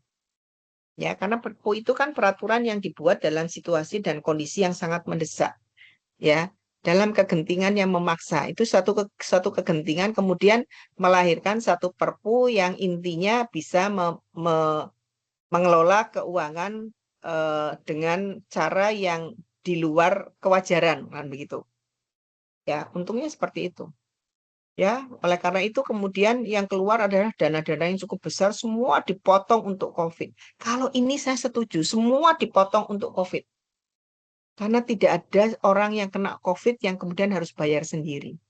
Ya, karena Perpu itu kan peraturan yang dibuat dalam situasi dan kondisi yang sangat mendesak. Ya, dalam kegentingan yang memaksa. Itu satu kegentingan kemudian melahirkan satu Perpu yang intinya bisa mengelola keuangan dengan cara yang di luar kewajaran kan begitu. Ya, untungnya seperti itu. Ya, oleh karena itu kemudian yang keluar adalah dana-dana yang cukup besar semua dipotong untuk COVID. Kalau ini saya setuju, semua dipotong untuk COVID. Karena tidak ada orang yang kena COVID yang kemudian harus bayar sendiri.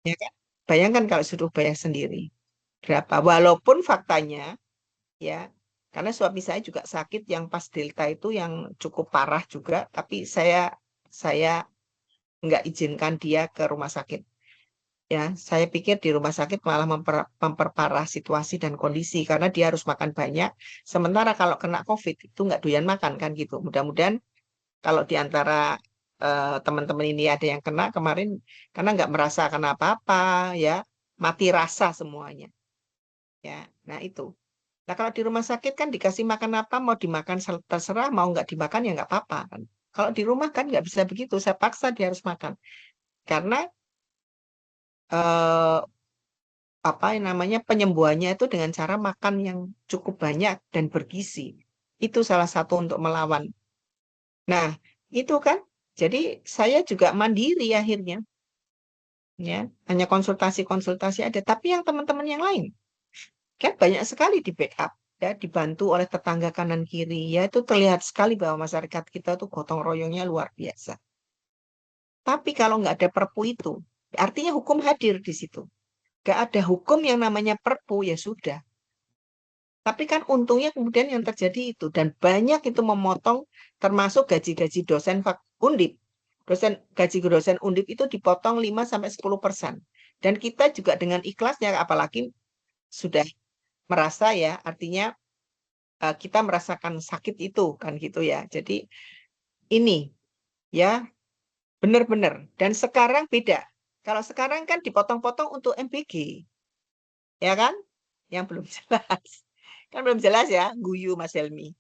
Ya kan? Bayangkan kalau suruh bayar sendiri. Berapa? Walaupun faktanya ya karena suami saya juga sakit yang pas Delta itu yang cukup parah juga tapi saya nggak izinkan dia ke rumah sakit ya saya pikir di rumah sakit malah memperparah situasi dan kondisi karena dia harus makan banyak sementara kalau kena COVID itu nggak doyan makan kan gitu mudah-mudahan kalau di antara teman-teman ini ada yang kena kemarin karena nggak merasakan apa-apa ya mati rasa semuanya ya nah itu. Nah, kalau di rumah sakit kan dikasih makan apa, mau dimakan terserah, mau nggak dimakan ya nggak apa-apa kan. Kalau di rumah kan nggak bisa begitu, saya paksa dia harus makan. Karena eh, apa yang namanya penyembuhannya itu dengan cara makan yang cukup banyak dan bergizi. Itu salah satu untuk melawan. Nah, itu kan. Jadi saya juga mandiri akhirnya. Ya, hanya konsultasi-konsultasi ada. Tapi yang teman-teman yang lain, kan banyak sekali di backup. Ya, dibantu oleh tetangga kanan kiri. Ya, itu terlihat sekali bahwa masyarakat kita tuh gotong royongnya luar biasa. Tapi kalau nggak ada perpu itu, artinya hukum hadir di situ. Nggak ada hukum yang namanya perpu, ya sudah. Tapi kan untungnya kemudian yang terjadi itu. Dan banyak itu memotong termasuk gaji-gaji dosen undip. Gaji dosen undip itu dipotong 5-10%. Dan kita juga dengan ikhlasnya, apalagi sudah merasa ya, artinya kita merasakan sakit itu kan gitu ya. Jadi ini ya benar-benar. Dan sekarang beda. Kalau sekarang kan dipotong-potong untuk MBG, ya kan? Yang belum jelas. Kan belum jelas ya, guyu Mas Helmi.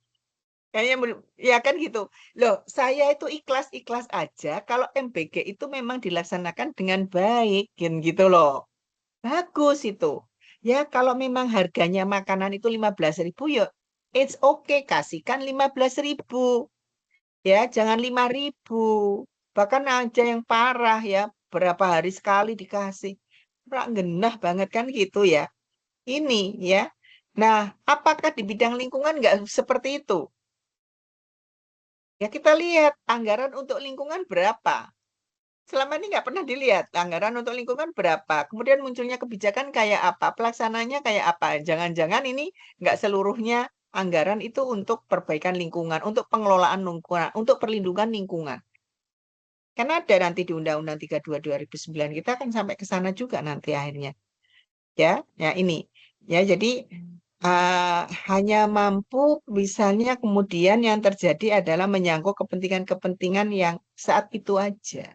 Kayaknya belum, ya kan gitu. Loh, saya itu ikhlas-ikhlas aja kalau MBG itu memang dilaksanakan dengan baik, gitu loh. Bagus itu. Ya, kalau memang harganya makanan itu 15.000, ya it's okay, kasihkan 15.000. Ya, jangan 5.000. Bahkan aja yang parah ya, berapa hari sekali dikasih. Rak genah banget kan gitu ya. Ini ya. Nah, apakah di bidang lingkungan nggak seperti itu? Ya kita lihat anggaran untuk lingkungan berapa. Selama ini nggak pernah dilihat anggaran untuk lingkungan berapa. Kemudian munculnya kebijakan kayak apa, pelaksananya kayak apa. Jangan-jangan ini nggak seluruhnya anggaran itu untuk perbaikan lingkungan, untuk pengelolaan lingkungan, untuk perlindungan lingkungan. Karena ada nanti di Undang-Undang 32 2009 kita akan sampai ke sana juga nanti akhirnya. Ya, ya ini. Ya, jadi hanya mampu misalnya kemudian yang terjadi adalah menyangkut kepentingan-kepentingan yang saat itu aja.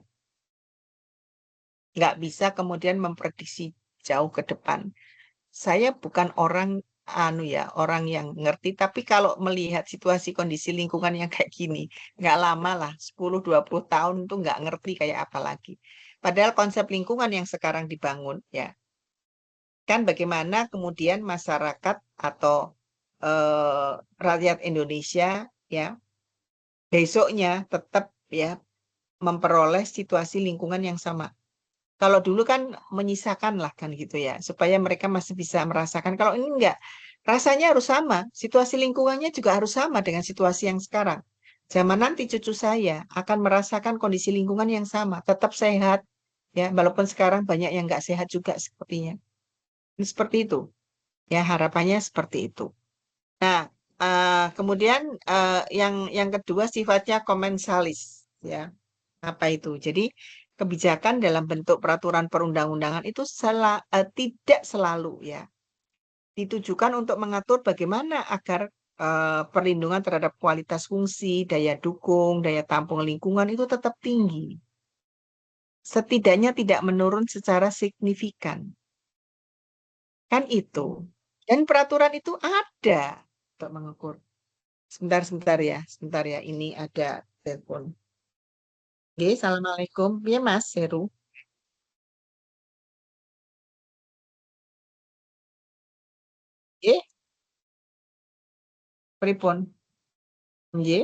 nggak bisa kemudian memprediksi jauh ke depan. Saya bukan orang orang yang ngerti, tapi kalau melihat situasi kondisi lingkungan yang kayak gini, nggak lama lah, 10-20 tahun itu nggak ngerti kayak apa lagi. Padahal konsep lingkungan yang sekarang dibangun, ya, kan bagaimana kemudian masyarakat atau rakyat Indonesia, ya, besoknya tetap ya memperoleh situasi lingkungan yang sama. Kalau dulu kan menyisakan lah kan gitu ya, supaya mereka masih bisa merasakan. Kalau ini enggak, rasanya harus sama. Situasi lingkungannya juga harus sama dengan situasi yang sekarang. Zaman nanti cucu saya akan merasakan kondisi lingkungan yang sama, tetap sehat, ya, walaupun sekarang banyak yang enggak sehat juga sepertinya. Ini seperti itu, ya harapannya seperti itu. Nah, kemudian yang kedua sifatnya komensalis, ya. Apa itu? Jadi kebijakan dalam bentuk peraturan perundang-undangan itu tidak selalu ya ditujukan untuk mengatur bagaimana agar perlindungan terhadap kualitas fungsi, daya dukung, daya tampung lingkungan itu tetap tinggi. Setidaknya tidak menurun secara signifikan. Kan itu. Dan peraturan itu ada untuk mengukur. Sebentar ya. Ini ada telepon. Oke, assalamualaikum. Ya Mas Heru. Nggih, pripun? Nggih,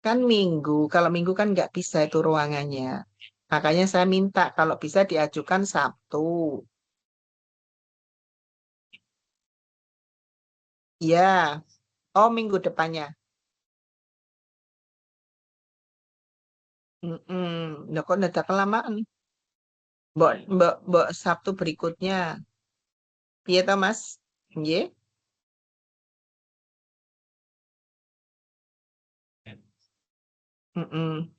kan minggu. Kalau minggu kan nggak bisa itu ruangannya. Makanya saya minta kalau bisa diajukan Sabtu. Iya. Oh, minggu depannya. Loh, kok udah kelamaan? Mbok, mbok, mbok Sabtu berikutnya. Iya toh, Mas? Nggih. Mm-mm.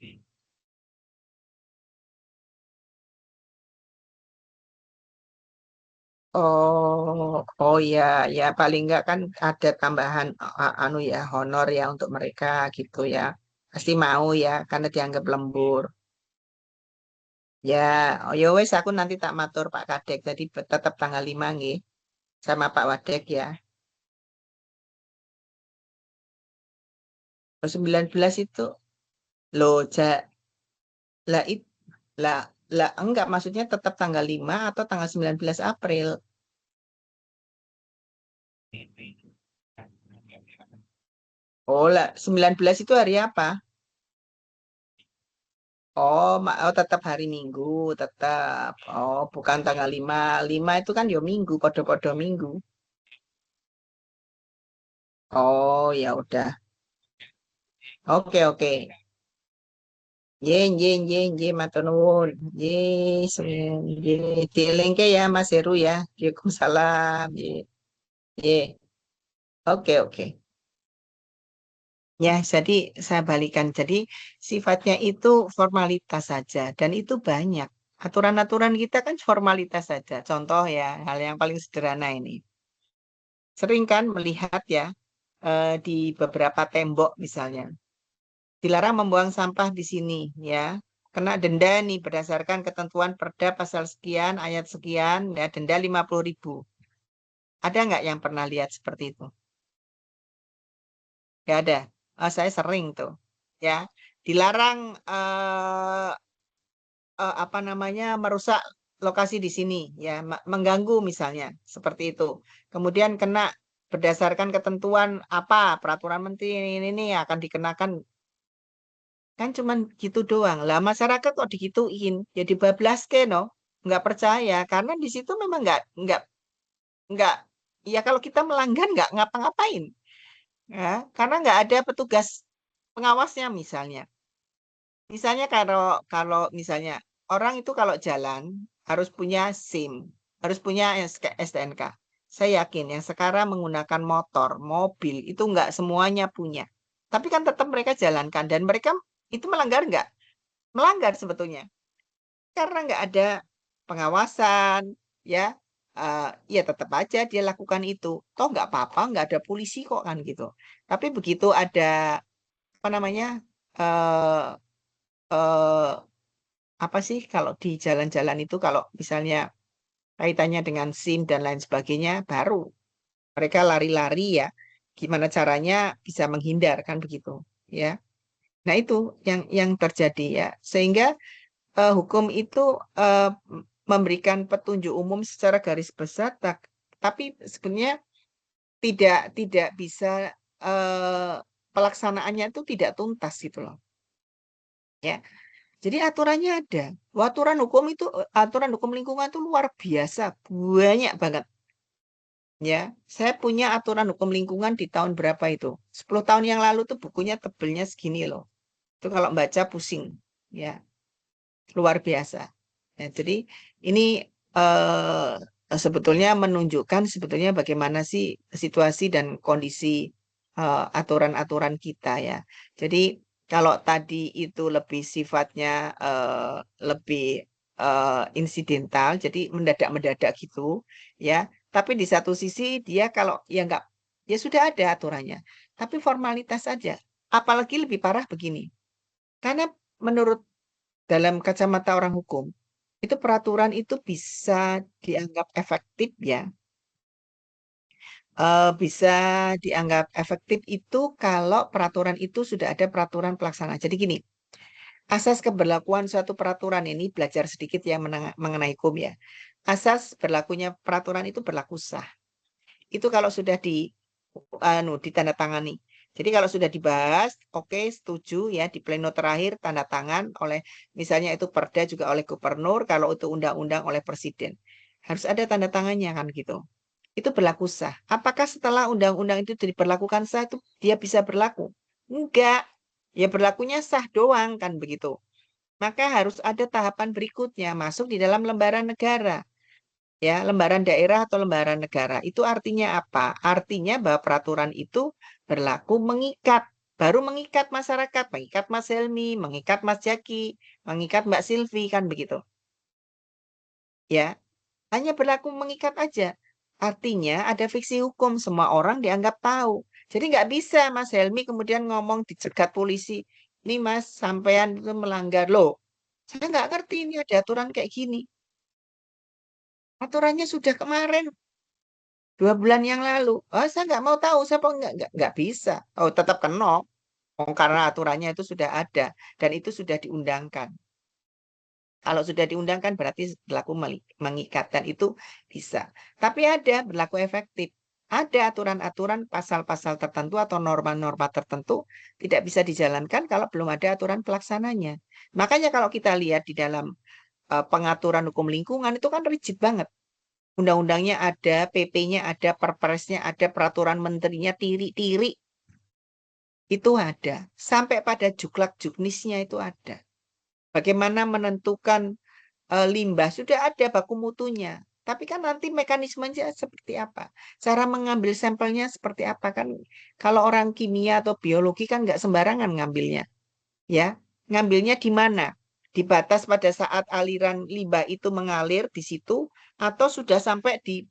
Oh ya, ya paling enggak kan ada tambahan ya honor ya untuk mereka gitu ya. Pasti mau ya karena dianggap lembur. Ya, oh ya wes aku nanti tak matur Pak Kadek tadi tetap tanggal 5 nggih sama Pak Wadek ya. 19 itu loh lah it lah lah enggak maksudnya tetap tanggal 5 atau tanggal 19 April. Oh lah 19 itu hari apa? Oh, tetap hari Minggu, tetap. Oh, bukan tanggal 5. 5 itu kan ya Minggu, podo-podo Minggu. Oh, ya udah. Oke, oke. Ye, matur nuwun. Ye, ye, dielingke ya Mas Heru ya. Waalaikumsalam. Ye. Oke, oke. Ya, jadi saya balikan. Jadi sifatnya itu formalitas saja dan itu banyak. Aturan-aturan kita kan formalitas saja. Contoh ya, hal yang paling sederhana ini. Sering kan melihat ya di beberapa tembok misalnya. Dilarang membuang sampah di sini ya. Kena denda nih berdasarkan ketentuan Perda pasal sekian, ayat sekian, ya denda 50.000. Ada nggak yang pernah lihat seperti itu? Nggak ada. Saya sering tuh. Ya, dilarang apa namanya merusak lokasi di sini, ya mengganggu misalnya seperti itu. Kemudian kena berdasarkan ketentuan apa peraturan menteri ini akan dikenakan. Kan cuman gitu doang. Lah masyarakat kok digituin, ya dibablas ke no, nggak percaya karena di situ memang nggak ya kalau kita melanggar nggak ngapa-ngapain, ya karena nggak ada petugas pengawasnya misalnya. Misalnya kalau kalau misalnya orang itu kalau jalan harus punya SIM, harus punya STNK. Saya yakin yang sekarang menggunakan motor, mobil itu nggak semuanya punya. Tapi kan tetap mereka jalankan dan mereka itu melanggar nggak? Melanggar sebetulnya karena nggak ada pengawasan, ya. Ya tetap aja dia lakukan itu. Toh nggak apa-apa, nggak ada polisi kok kan gitu. Tapi begitu ada apa namanya? eh eh, apa sih kalau di jalan-jalan itu kalau misalnya kaitannya dengan SIM dan lain sebagainya baru mereka lari-lari ya. Gimana caranya bisa menghindar kan begitu ya. Nah, itu yang terjadi ya. Sehingga hukum itu eh, memberikan petunjuk umum secara garis besar, tapi sebenarnya tidak bisa pelaksanaannya itu tidak tuntas gitu loh. Ya. Jadi aturannya ada. Aturan hukum lingkungan itu luar biasa, banyak banget. Ya, saya punya aturan hukum lingkungan di tahun berapa itu? 10 tahun yang lalu tuh bukunya tebelnya segini loh. Itu kalau baca pusing, ya, luar biasa. Ya, jadi ini sebetulnya menunjukkan sebetulnya bagaimana sih situasi dan kondisi aturan-aturan kita ya. Jadi kalau tadi itu lebih sifatnya lebih insidental, jadi mendadak-mendadak gitu ya. Tapi di satu sisi dia kalau ya nggak ya sudah ada aturannya, tapi formalitas saja. Apalagi lebih parah begini, karena menurut dalam kacamata orang hukum, itu peraturan itu bisa dianggap efektif ya. Bisa dianggap efektif itu kalau peraturan itu sudah ada peraturan pelaksana. Jadi gini, asas keberlakuan suatu peraturan ini belajar sedikit ya mengenai hukum ya. Asas berlakunya peraturan itu berlaku sah. Itu kalau sudah ditandatangani. Jadi kalau sudah dibahas, oke, setuju ya di pleno terakhir tanda tangan oleh misalnya itu perda juga oleh gubernur, kalau itu undang-undang oleh presiden. Harus ada tanda tangannya kan gitu. Itu berlaku sah. Apakah setelah undang-undang itu diberlakukan sah itu dia bisa berlaku? Enggak. Ya berlakunya sah doang kan begitu. Maka harus ada tahapan berikutnya masuk di dalam lembaran negara. Ya, lembaran daerah atau lembaran negara. Itu artinya apa? Artinya bahwa peraturan itu berlaku mengikat. Baru mengikat masyarakat, mengikat Mas Helmi, mengikat Mas Jaki, mengikat Mbak Silvi, kan begitu. Ya, hanya berlaku mengikat aja. Artinya ada fiksi hukum, semua orang dianggap tahu. Jadi nggak bisa Mas Helmi kemudian ngomong dicegat polisi, ini Mas sampean itu melanggar. Loh, saya nggak ngerti ini ada aturan kayak gini. Aturannya sudah kemarin 2 bulan yang lalu. Oh, saya nggak mau tahu, saya nggak bisa. Oh, tetap kena. Oh, karena aturannya itu sudah ada dan itu sudah diundangkan. Kalau sudah diundangkan berarti berlaku mengikat dan itu bisa. Tapi ada berlaku efektif. Ada aturan-aturan pasal-pasal tertentu atau norma-norma tertentu tidak bisa dijalankan kalau belum ada aturan pelaksananya. Makanya kalau kita lihat di dalam pengaturan hukum lingkungan itu kan rigid banget. Undang-undangnya ada, PP-nya ada, perpresnya ada, peraturan menterinya tiri-tiri itu ada. Sampai pada juklak juknisnya itu ada. Bagaimana menentukan limbah sudah ada baku mutunya. Tapi kan nanti mekanismenya seperti apa? Cara mengambil sampelnya seperti apa kan? Kalau orang kimia atau biologi kan nggak sembarangan ngambilnya, ya. Ngambilnya di mana? Di batas pada saat aliran limbah itu mengalir di situ atau sudah sampai di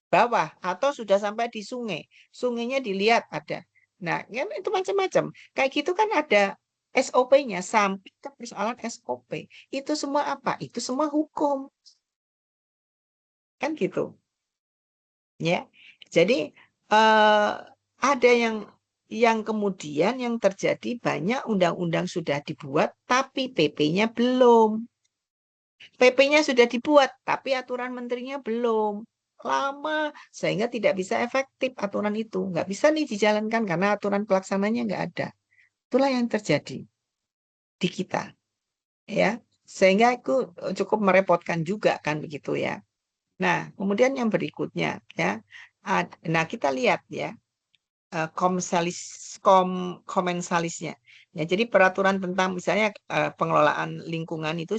bawah atau sudah sampai di sungai. Sungainya dilihat ada. Nah, kan itu macam-macam. Kayak gitu kan ada SOP-nya sampai ke persoalan SOP. Itu semua apa? Itu semua hukum. Kan gitu. Ya. Jadi ada yang kemudian yang terjadi banyak undang-undang sudah dibuat tapi PP-nya belum. PP-nya sudah dibuat, tapi aturan menterinya belum. Lama, sehingga tidak bisa efektif aturan itu. Nggak bisa nih dijalankan karena aturan pelaksananya nggak ada. Itulah yang terjadi di kita. Ya, sehingga itu cukup merepotkan juga kan begitu ya. Nah, kemudian yang berikutnya ya. Nah, kita lihat ya komensalisnya. Ya, jadi peraturan tentang misalnya pengelolaan lingkungan itu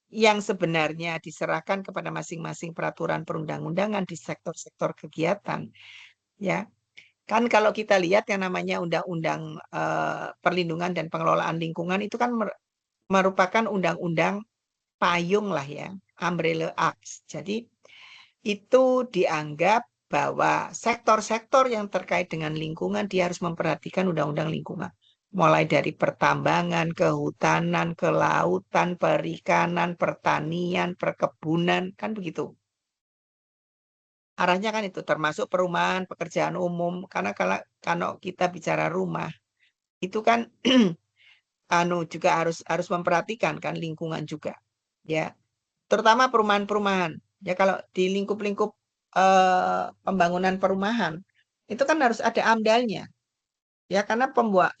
yang sebenarnya diserahkan kepada masing-masing peraturan perundang-undangan di sektor-sektor kegiatan. Ya, kan kalau kita lihat yang namanya Undang-Undang Perlindungan dan Pengelolaan Lingkungan itu kan merupakan undang-undang payung lah ya, umbrella acts. Jadi itu dianggap bahwa sektor-sektor yang terkait dengan lingkungan dia harus memperhatikan undang-undang lingkungan. mulai dari pertambangan, kehutanan, kelautan, perikanan, pertanian, perkebunan, kan begitu. Arahnya kan itu, termasuk perumahan, pekerjaan umum. Karena kalau kita bicara rumah, itu kan juga harus memperhatikan kan lingkungan juga, ya. Terutama perumahan-perumahan. Ya kalau di lingkup-lingkup pembangunan perumahan, itu kan harus ada AMDAL-nya. Ya, karena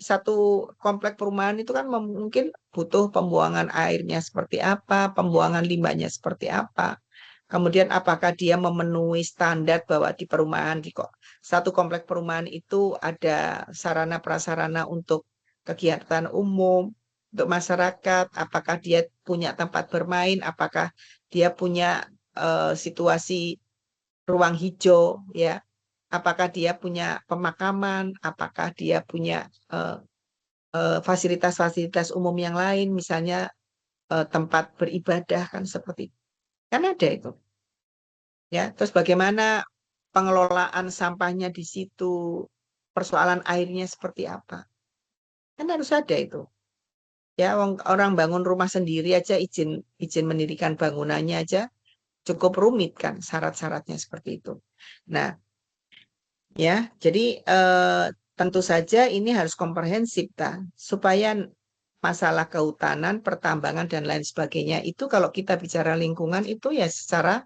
satu komplek perumahan itu kan mungkin butuh pembuangan airnya seperti apa, pembuangan limbahnya seperti apa. Kemudian apakah dia memenuhi standar bahwa di perumahan, satu komplek perumahan itu ada sarana prasarana untuk kegiatan umum, untuk masyarakat, apakah dia punya tempat bermain, apakah dia punya situasi ruang hijau, ya. Apakah dia punya pemakaman, apakah dia punya fasilitas-fasilitas umum yang lain, misalnya tempat beribadah kan seperti itu. Kan ada itu. Ya, terus bagaimana pengelolaan sampahnya di situ, persoalan airnya seperti apa. Kan harus ada itu. Ya, orang bangun rumah sendiri aja izin mendirikan bangunannya aja cukup rumit kan syarat-syaratnya seperti itu. Nah, ya, jadi tentu saja ini harus komprehensif supaya masalah kehutanan, pertambangan dan lain sebagainya itu kalau kita bicara lingkungan itu ya secara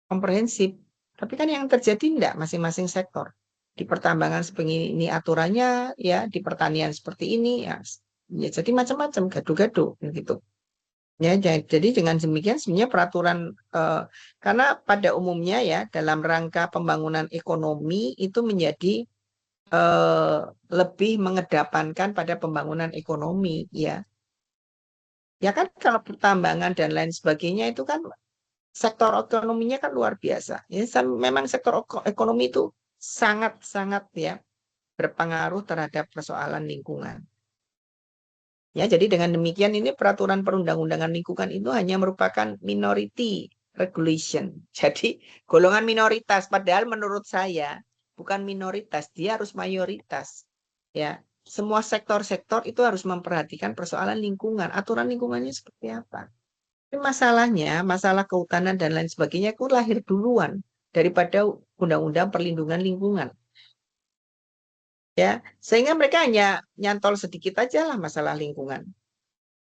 komprehensif. Tapi kan yang terjadi enggak masing-masing sektor. Di pertambangan seperti ini aturannya, ya di pertanian seperti ini, ya jadi macam-macam, gaduh-gaduh gitu. Ya, jadi dengan demikian sebenarnya peraturan karena pada umumnya ya dalam rangka pembangunan ekonomi itu menjadi lebih mengedepankan pada pembangunan ekonomi ya. Ya kan kalau pertambangan dan lain sebagainya itu kan sektor ekonominya kan luar biasa. Ya, memang sektor ekonomi itu sangat-sangat ya berpengaruh terhadap persoalan lingkungan. Ya, jadi dengan demikian ini peraturan perundang-undangan lingkungan itu hanya merupakan minority regulation. Jadi golongan minoritas, padahal menurut saya bukan minoritas, dia harus mayoritas. Ya, semua sektor-sektor itu harus memperhatikan persoalan lingkungan, aturan lingkungannya seperti apa. Tapi masalahnya, masalah kehutanan dan lain sebagainya itu lahir duluan daripada undang-undang perlindungan lingkungan. Ya, sehingga mereka hanya nyantol sedikit aja lah masalah lingkungan.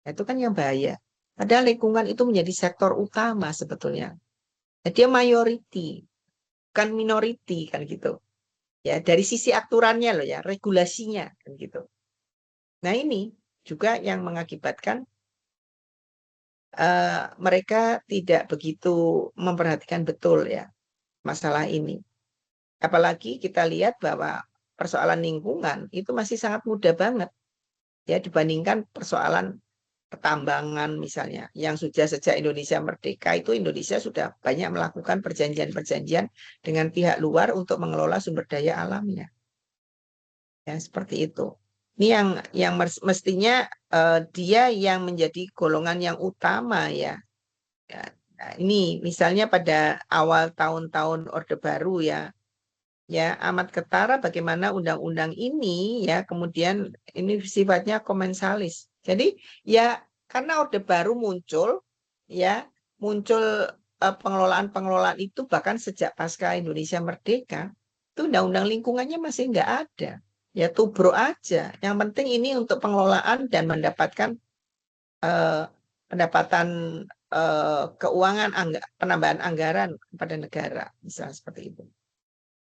Itu kan yang bahaya. Padahal lingkungan itu menjadi sektor utama sebetulnya. Nah, dia mayority, bukan minority kan gitu. Ya, dari sisi aturannya loh ya, regulasinya kan gitu. Nah, ini juga yang mengakibatkan mereka tidak begitu memperhatikan betul ya masalah ini. Apalagi kita lihat bahwa persoalan lingkungan itu masih sangat mudah banget ya dibandingkan persoalan pertambangan misalnya yang sudah sejak Indonesia merdeka itu Indonesia sudah banyak melakukan perjanjian-perjanjian dengan pihak luar untuk mengelola sumber daya alamnya. Ya, seperti itu. Ini yang mestinya dia yang menjadi golongan yang utama ya. Ya, nah, ini misalnya pada awal tahun-tahun Orde Baru ya. Ya, amat ketara bagaimana undang-undang ini ya kemudian ini sifatnya komensalis. Jadi ya karena Orde Baru muncul ya muncul pengelolaan-pengelolaan itu bahkan sejak pasca Indonesia merdeka itu undang-undang lingkungannya masih nggak ada. Ya tubruk aja. Yang penting ini untuk pengelolaan dan mendapatkan pendapatan keuangan penambahan anggaran kepada negara misalnya seperti itu.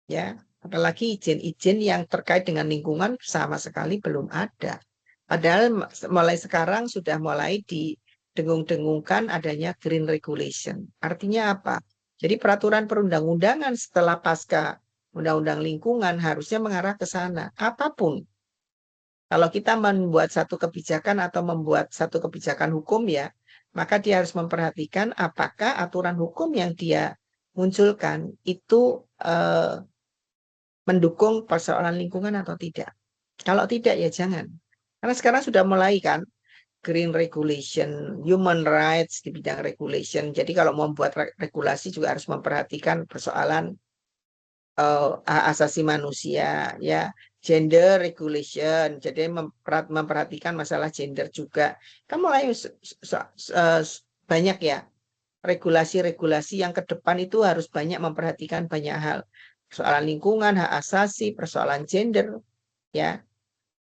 Ya, apalagi izin-izin yang terkait dengan lingkungan sama sekali belum ada. Padahal mulai sekarang sudah mulai didengung-dengungkan adanya green regulation. Artinya apa? Jadi peraturan perundang-undangan setelah pasca undang-undang lingkungan harusnya mengarah ke sana. Apapun. Kalau kita membuat satu kebijakan atau membuat satu kebijakan hukum ya, maka dia harus memperhatikan apakah aturan hukum yang dia munculkan itu mendukung persoalan lingkungan atau tidak. Kalau tidak ya jangan. Karena sekarang sudah mulai kan green regulation, human rights di bidang regulation. Jadi kalau mau membuat regulasi juga harus memperhatikan persoalan hak asasi manusia ya. gender regulation, jadi memperhatikan masalah gender juga. Kan mulai banyak ya regulasi-regulasi yang ke depan itu harus banyak memperhatikan banyak hal. Persoalan lingkungan, hak asasi, persoalan gender, ya.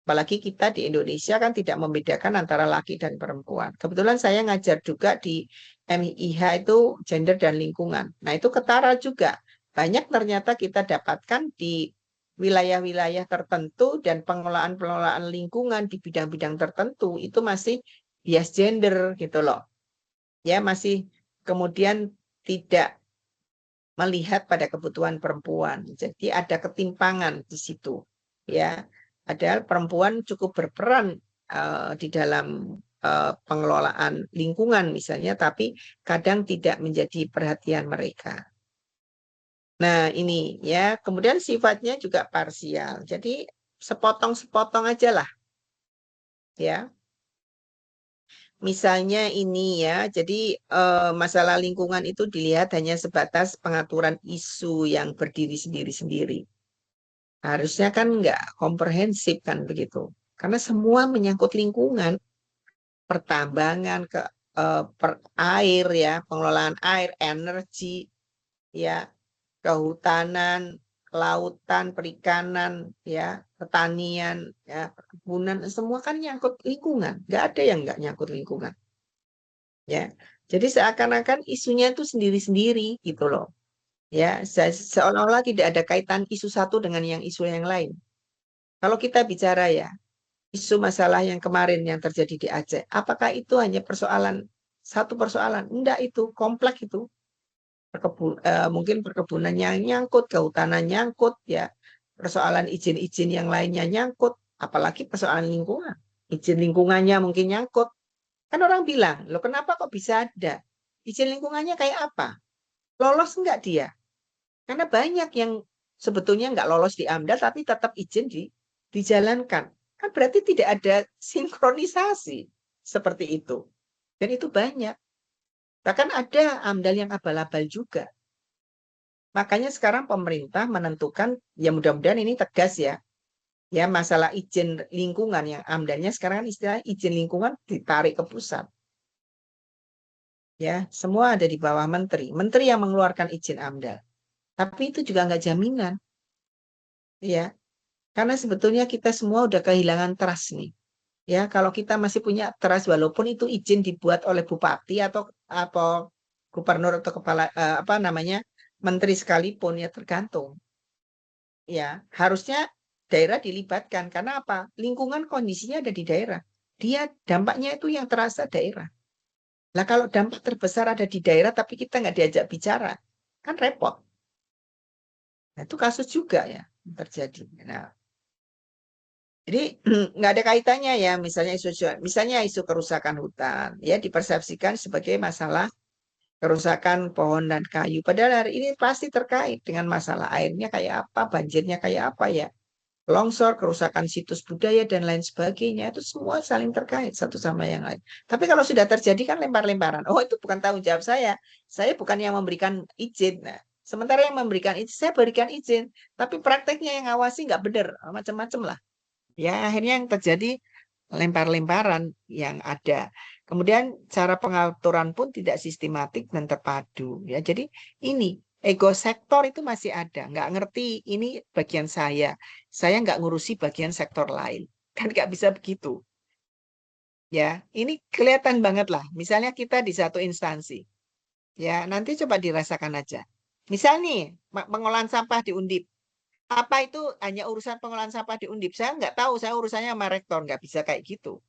Apalagi kita di Indonesia kan tidak membedakan antara laki dan perempuan. Kebetulan saya ngajar juga di MIH itu gender dan lingkungan. Nah itu ketara juga. Banyak ternyata kita dapatkan di wilayah-wilayah tertentu dan pengelolaan-pengelolaan lingkungan di bidang-bidang tertentu itu masih bias gender gitu loh. Ya masih kemudian tidak melihat pada kebutuhan perempuan. Jadi ada ketimpangan di situ. Ya, padahal perempuan cukup berperan di dalam pengelolaan lingkungan misalnya, tapi kadang tidak menjadi perhatian mereka. Nah, ini ya, kemudian sifatnya juga parsial. Jadi sepotong-sepotong aja lah. Ya. Misalnya ini ya, jadi masalah lingkungan itu dilihat hanya sebatas pengaturan isu yang berdiri sendiri-sendiri. Harusnya kan nggak komprehensif kan begitu. Karena semua menyangkut lingkungan, pertambangan, air ya, pengelolaan air, energi, ya, kehutanan, kelautan, perikanan, ya, pertanian, ya, perkebunan, semua kan nyangkut lingkungan. Nggak ada yang nggak nyangkut lingkungan. Ya, jadi seakan-akan isunya itu sendiri-sendiri gitu loh. Ya, seolah-olah tidak ada kaitan isu satu dengan yang isu yang lain. Kalau kita bicara ya, isu masalah yang kemarin yang terjadi di Aceh, apakah itu hanya persoalan satu persoalan? Enggak, itu kompleks itu. Mungkin perkebunan yang nyangkut, kehutanan nyangkut, ya, persoalan izin-izin yang lainnya nyangkut, apalagi persoalan lingkungan. Izin lingkungannya mungkin nyangkut. Kan orang bilang, loh kenapa kok bisa ada? Izin lingkungannya kayak apa? Lolos enggak dia? Karena banyak yang sebetulnya nggak lolos di AMDAL tapi tetap izin dijalankan. Kan berarti tidak ada sinkronisasi seperti itu. Dan itu banyak. Bahkan ada AMDAL yang abal-abal juga. Makanya sekarang pemerintah menentukan, ya mudah-mudahan ini tegas ya. Ya masalah izin lingkungan yang AMDALnya sekarang kan istilah izin lingkungan ditarik ke pusat. Ya, semua ada di bawah menteri. Menteri yang mengeluarkan izin AMDAL. Tapi itu juga nggak jaminan. Ya, karena sebetulnya kita semua udah kehilangan trust nih. Ya, kalau kita masih punya trust walaupun itu izin dibuat oleh bupati atau gubernur atau kepala apa namanya? Menteri sekalipun ya tergantung. Ya, harusnya daerah dilibatkan karena apa? Lingkungan kondisinya ada di daerah. Dia dampaknya itu yang terasa daerah. Nah, kalau dampak terbesar ada di daerah tapi kita nggak diajak bicara, kan repot. Nah, itu kasus juga ya terjadi. Nah, jadi nggak ada kaitannya ya, misalnya isu kerusakan hutan, ya dipersepsikan sebagai masalah kerusakan pohon dan kayu. Padahal hari ini pasti terkait dengan masalah airnya kayak apa, banjirnya kayak apa ya, longsor, kerusakan situs budaya dan lain sebagainya itu semua saling terkait satu sama yang lain. Tapi kalau sudah terjadi kan lempar-lemparan. Oh itu bukan tanggung jawab saya bukan yang memberikan izin. Nah, sementara yang memberikan izin, saya berikan izin, tapi prakteknya yang ngawasi nggak benar, macam-macam lah. Ya, akhirnya yang terjadi lempar-lemparan yang ada. Kemudian cara pengaturan pun tidak sistematik dan terpadu. Ya, jadi ini ego sektor itu masih ada. Nggak ngerti ini bagian saya nggak ngurusi bagian sektor lain. Kan nggak bisa begitu. Ya, ini kelihatan banget lah. Misalnya kita di satu instansi. Ya, nanti coba dirasakan aja. Misal nih, pengolahan sampah di Undip. Apa itu hanya urusan pengolahan sampah di Undip? Saya nggak tahu, saya urusannya sama rektor, nggak bisa kayak gitu.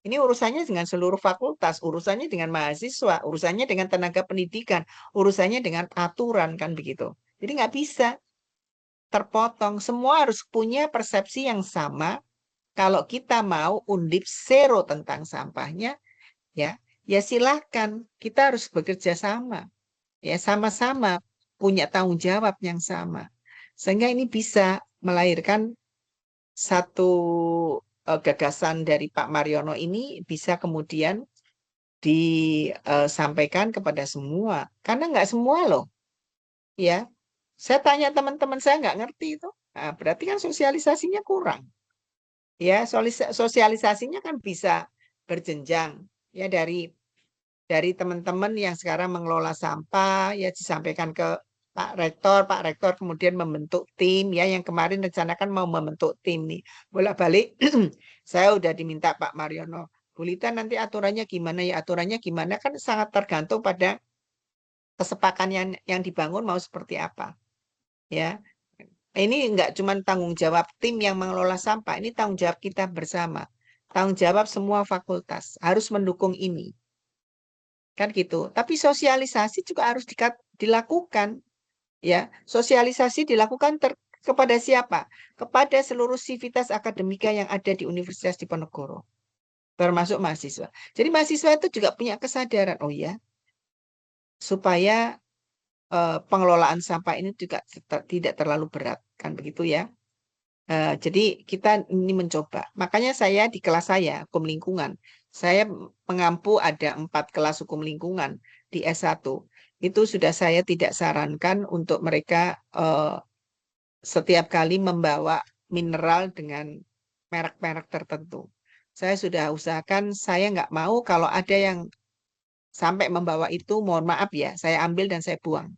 Ini urusannya dengan seluruh fakultas, urusannya dengan mahasiswa, urusannya dengan tenaga pendidikan, urusannya dengan aturan, kan begitu. Jadi nggak bisa terpotong, semua harus punya persepsi yang sama. Kalau kita mau Undip zero tentang sampahnya, ya silahkan, kita harus bekerja sama. Ya, sama-sama punya tanggung jawab yang sama. Sehingga ini bisa melahirkan satu gagasan dari Pak Mariono ini bisa kemudian disampaikan kepada semua. Karena nggak semua loh. Ya, saya tanya teman-teman saya nggak ngerti itu. Nah, berarti kan sosialisasinya kurang. Ya, sosialisasinya kan bisa berjenjang ya dari teman-teman yang sekarang mengelola sampah ya disampaikan ke Pak Rektor kemudian membentuk tim ya yang kemarin rencanakan mau membentuk tim nih. Bolak-balik saya udah diminta Pak Mariono, Bu Lita nanti aturannya gimana ya? Aturannya gimana kan sangat tergantung pada kesepakatan yang dibangun mau seperti apa. Ya, ini enggak cuma tanggung jawab tim yang mengelola sampah, ini tanggung jawab kita bersama. Tanggung jawab semua fakultas harus mendukung ini. Kan gitu. Tapi sosialisasi juga harus dilakukan. Ya, sosialisasi dilakukan kepada siapa? Kepada seluruh sivitas akademika yang ada di Universitas Diponegoro, termasuk mahasiswa. Jadi mahasiswa itu juga punya kesadaran, oh ya, supaya pengelolaan sampah ini juga tidak terlalu berat, kan begitu ya. Jadi kita ini mencoba. Makanya saya di kelas saya, hukum lingkungan, saya mengampu ada 4 kelas hukum lingkungan di S1. Itu sudah saya tidak sarankan untuk mereka setiap kali membawa mineral dengan merek-merek tertentu. Saya sudah usahakan, saya nggak mau kalau ada yang sampai membawa itu, mohon maaf ya, saya ambil dan saya buang.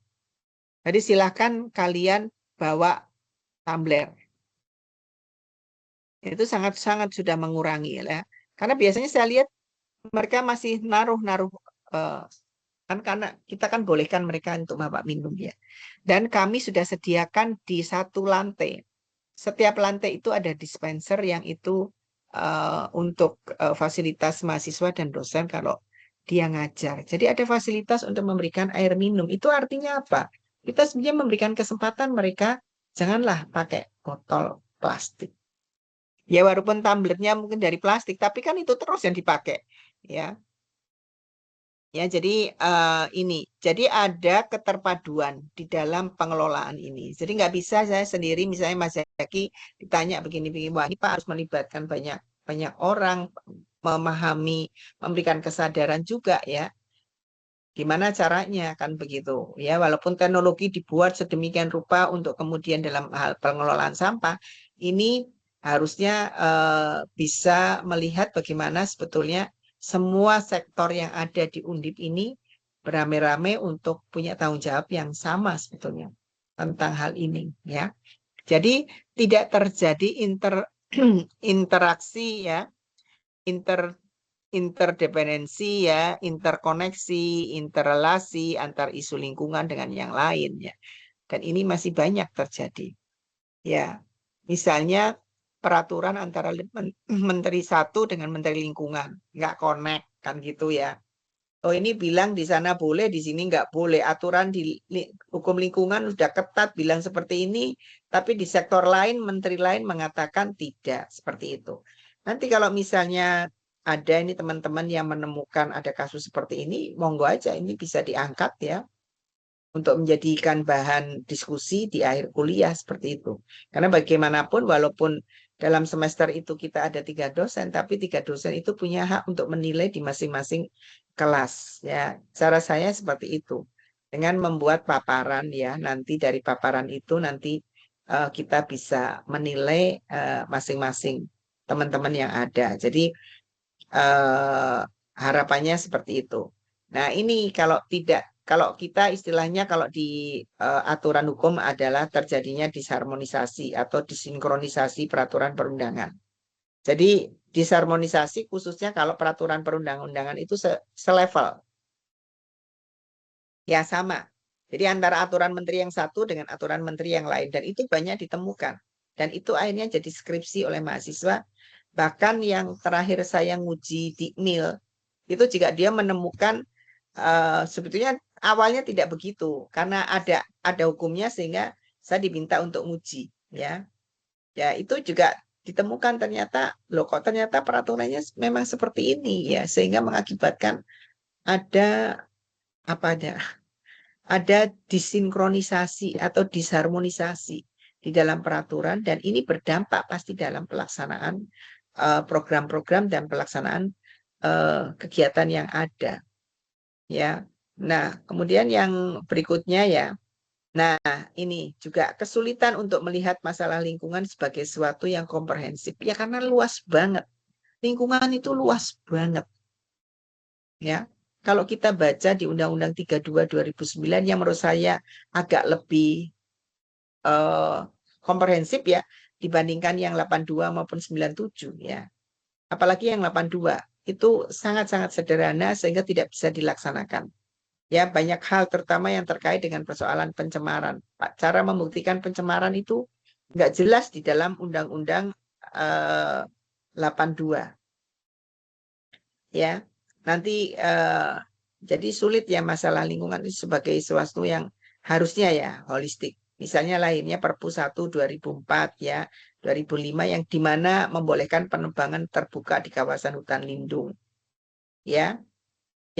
Jadi silahkan kalian bawa tumbler. Itu sangat-sangat sudah mengurangi ya. Karena biasanya saya lihat mereka masih naruh-naruh kan karena kita kan bolehkan mereka untuk bawa minum ya. Dan kami sudah sediakan di 1 lantai. Setiap lantai itu ada dispenser yang itu untuk fasilitas mahasiswa dan dosen kalau dia ngajar. Jadi ada fasilitas untuk memberikan air minum. Itu artinya apa? Kita sebenarnya memberikan kesempatan mereka janganlah pakai botol plastik. Ya walaupun tumblernya mungkin dari plastik, tapi kan itu terus yang dipakai. Ya, ya jadi jadi ada keterpaduan di dalam pengelolaan ini. Jadi nggak bisa saya sendiri, misalnya Mas Zaki ditanya begini-begini, wah ini Pak harus melibatkan banyak banyak orang, memahami, memberikan kesadaran juga ya. Gimana caranya kan begitu ya, walaupun teknologi dibuat sedemikian rupa untuk kemudian dalam hal pengelolaan sampah ini harusnya bisa melihat bagaimana sebetulnya semua sektor yang ada di Undip ini beramai-ramai untuk punya tanggung jawab yang sama sebetulnya tentang hal ini ya. Jadi tidak terjadi interaksi ya, interdependensi ya, interkoneksi, interrelasi antar isu lingkungan dengan yang lain ya. Dan ini masih banyak terjadi. Ya, misalnya peraturan antara menteri satu dengan menteri lingkungan nggak connect kan gitu ya. Oh ini bilang di sana boleh, di sini nggak boleh. Aturan di hukum lingkungan sudah ketat bilang seperti ini, tapi di sektor lain menteri lain mengatakan tidak seperti itu. Nanti kalau misalnya ada ini teman-teman yang menemukan ada kasus seperti ini, monggo aja ini bisa diangkat ya untuk menjadikan bahan diskusi di akhir kuliah seperti itu. Karena bagaimanapun walaupun dalam semester itu kita ada 3 dosen, tapi 3 dosen itu punya hak untuk menilai di masing-masing kelas. Ya, cara saya seperti itu. Dengan membuat paparan ya, nanti dari paparan itu nanti kita bisa menilai masing-masing teman-teman yang ada. Jadi harapannya seperti itu. Nah, ini kalau kita istilahnya kalau di aturan hukum adalah terjadinya disharmonisasi atau disinkronisasi peraturan perundangan. Jadi disharmonisasi khususnya kalau peraturan perundang-undangan itu selevel. Ya sama. Jadi antara aturan menteri yang satu dengan aturan menteri yang lain. Dan itu banyak ditemukan. Dan itu akhirnya jadi skripsi oleh mahasiswa. Bahkan yang terakhir saya nguji di MIL, itu juga dia menemukan sebetulnya awalnya tidak begitu. Karena ada hukumnya sehingga saya diminta untuk nguji. Ya, itu juga ditemukan ternyata, loh kok ternyata peraturannya memang seperti ini ya. Sehingga mengakibatkan ada disinkronisasi atau disharmonisasi di dalam peraturan dan ini berdampak pasti dalam pelaksanaan program-program dan pelaksanaan kegiatan yang ada ya. Nah, kemudian yang berikutnya ya Nah, ini juga kesulitan untuk melihat masalah lingkungan sebagai sesuatu yang komprehensif. Ya karena luas banget. Lingkungan itu luas banget. Ya. Kalau kita baca di Undang-Undang 32 2009 yang menurut saya agak lebih komprehensif ya dibandingkan yang 82 maupun 97 ya. Apalagi yang 82 itu sangat-sangat sederhana sehingga tidak bisa dilaksanakan. Ya, banyak hal terutama yang terkait dengan persoalan pencemaran. Cara membuktikan pencemaran itu nggak jelas di dalam Undang-Undang 82. Ya, nanti jadi sulit ya masalah lingkungan itu sebagai sesuatu yang harusnya ya holistik. Misalnya lainnya Perpu 1 2004 ya, 2005 yang dimana membolehkan penebangan terbuka di kawasan hutan lindung. Ya,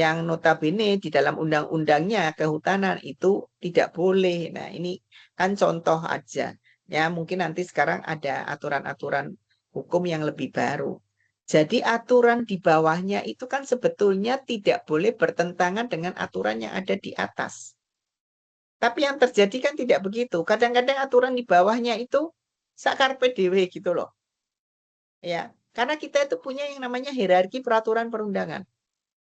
yang notabene di dalam undang-undangnya kehutanan itu tidak boleh. Nah, ini kan contoh aja. Ya, mungkin nanti sekarang ada aturan-aturan hukum yang lebih baru. Jadi aturan di bawahnya itu kan sebetulnya tidak boleh bertentangan dengan aturan yang ada di atas. Tapi yang terjadi kan tidak begitu. Kadang-kadang aturan di bawahnya itu sakarpe dewe gitu loh. Ya, karena kita itu punya yang namanya hierarki peraturan perundangan.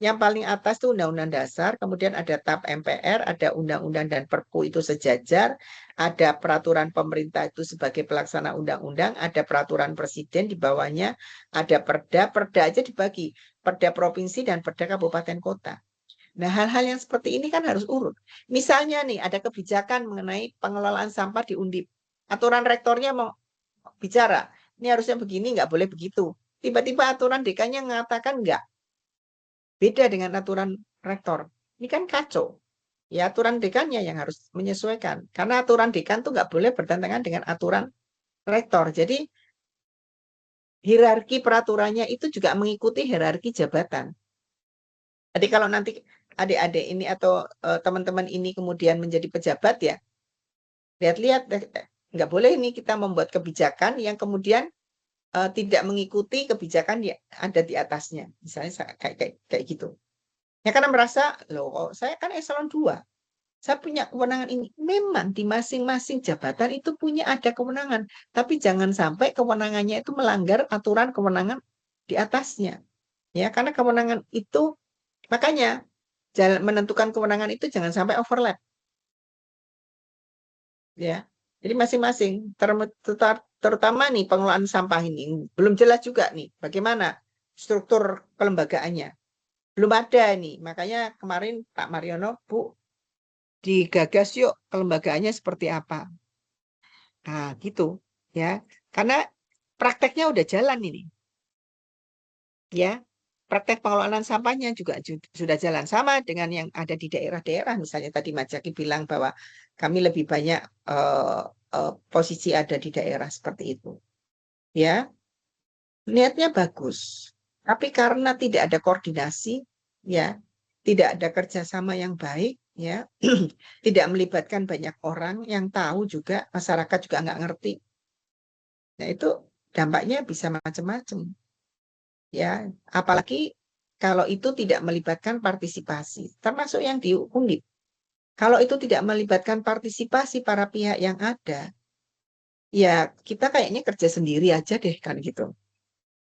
Yang paling atas itu Undang-Undang Dasar, kemudian ada TAP MPR, ada Undang-Undang dan Perpu itu sejajar, ada peraturan pemerintah itu sebagai pelaksana undang-undang, ada peraturan presiden di bawahnya, ada perda, perda aja dibagi, perda provinsi dan perda kabupaten kota. Nah, hal-hal yang seperti ini kan harus urut. Misalnya nih, ada kebijakan mengenai pengelolaan sampah di Undip. Aturan rektornya mau bicara, ini harusnya begini, nggak boleh begitu. Tiba-tiba aturan dekannya mengatakan nggak. Beda dengan aturan rektor. Ini kan kacau. Ya aturan dekannya yang harus menyesuaikan. Karena aturan dekan tuh nggak boleh bertentangan dengan aturan rektor. Jadi hierarki peraturannya itu juga mengikuti hierarki jabatan. Jadi kalau nanti adik-adik ini atau teman-teman ini kemudian menjadi pejabat ya, lihat-lihat nggak boleh ini kita membuat kebijakan yang kemudian tidak mengikuti kebijakan yang ada di atasnya. Misalnya kayak gitu. Ya karena merasa, loh saya kan eselon 2, saya punya kewenangan ini. Memang di masing-masing jabatan itu punya ada kewenangan. Tapi jangan sampai kewenangannya itu melanggar aturan kewenangan di atasnya. Ya, karena kewenangan itu, makanya menentukan kewenangan itu jangan sampai overlap. Ya, jadi masing-masing, terutama nih pengelolaan sampah ini, belum jelas juga nih bagaimana struktur kelembagaannya. Belum ada nih, makanya kemarin Pak Mariono, Bu, digagas yuk kelembagaannya seperti apa. Nah, gitu ya. Karena prakteknya udah jalan ini. Ya. Praktek pengelolaan sampahnya juga sudah jalan sama dengan yang ada di daerah-daerah. Misalnya tadi Mas Jaki bilang bahwa kami lebih banyak posisi ada di daerah seperti itu. Ya. Niatnya bagus. Tapi karena tidak ada koordinasi, ya, tidak ada kerjasama yang baik, ya, tidak melibatkan banyak orang yang tahu juga, masyarakat juga nggak ngerti. Nah itu dampaknya bisa macam-macam, ya. Apalagi kalau itu tidak melibatkan partisipasi, termasuk yang di Undip. Kalau itu tidak melibatkan partisipasi para pihak yang ada, ya kita kayaknya kerja sendiri aja deh kan gitu,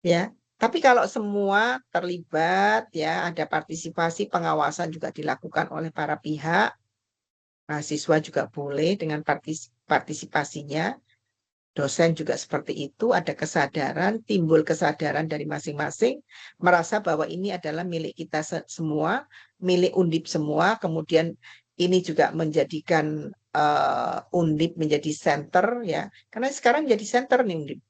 ya. Tapi kalau semua terlibat, ya ada partisipasi, pengawasan juga dilakukan oleh para pihak, mahasiswa juga boleh dengan partisipasinya, dosen juga seperti itu, ada kesadaran, timbul kesadaran dari masing-masing, merasa bahwa ini adalah milik kita semua, milik Undip semua, kemudian ini juga menjadikan Undip menjadi center, ya, karena sekarang jadi center nih Undip,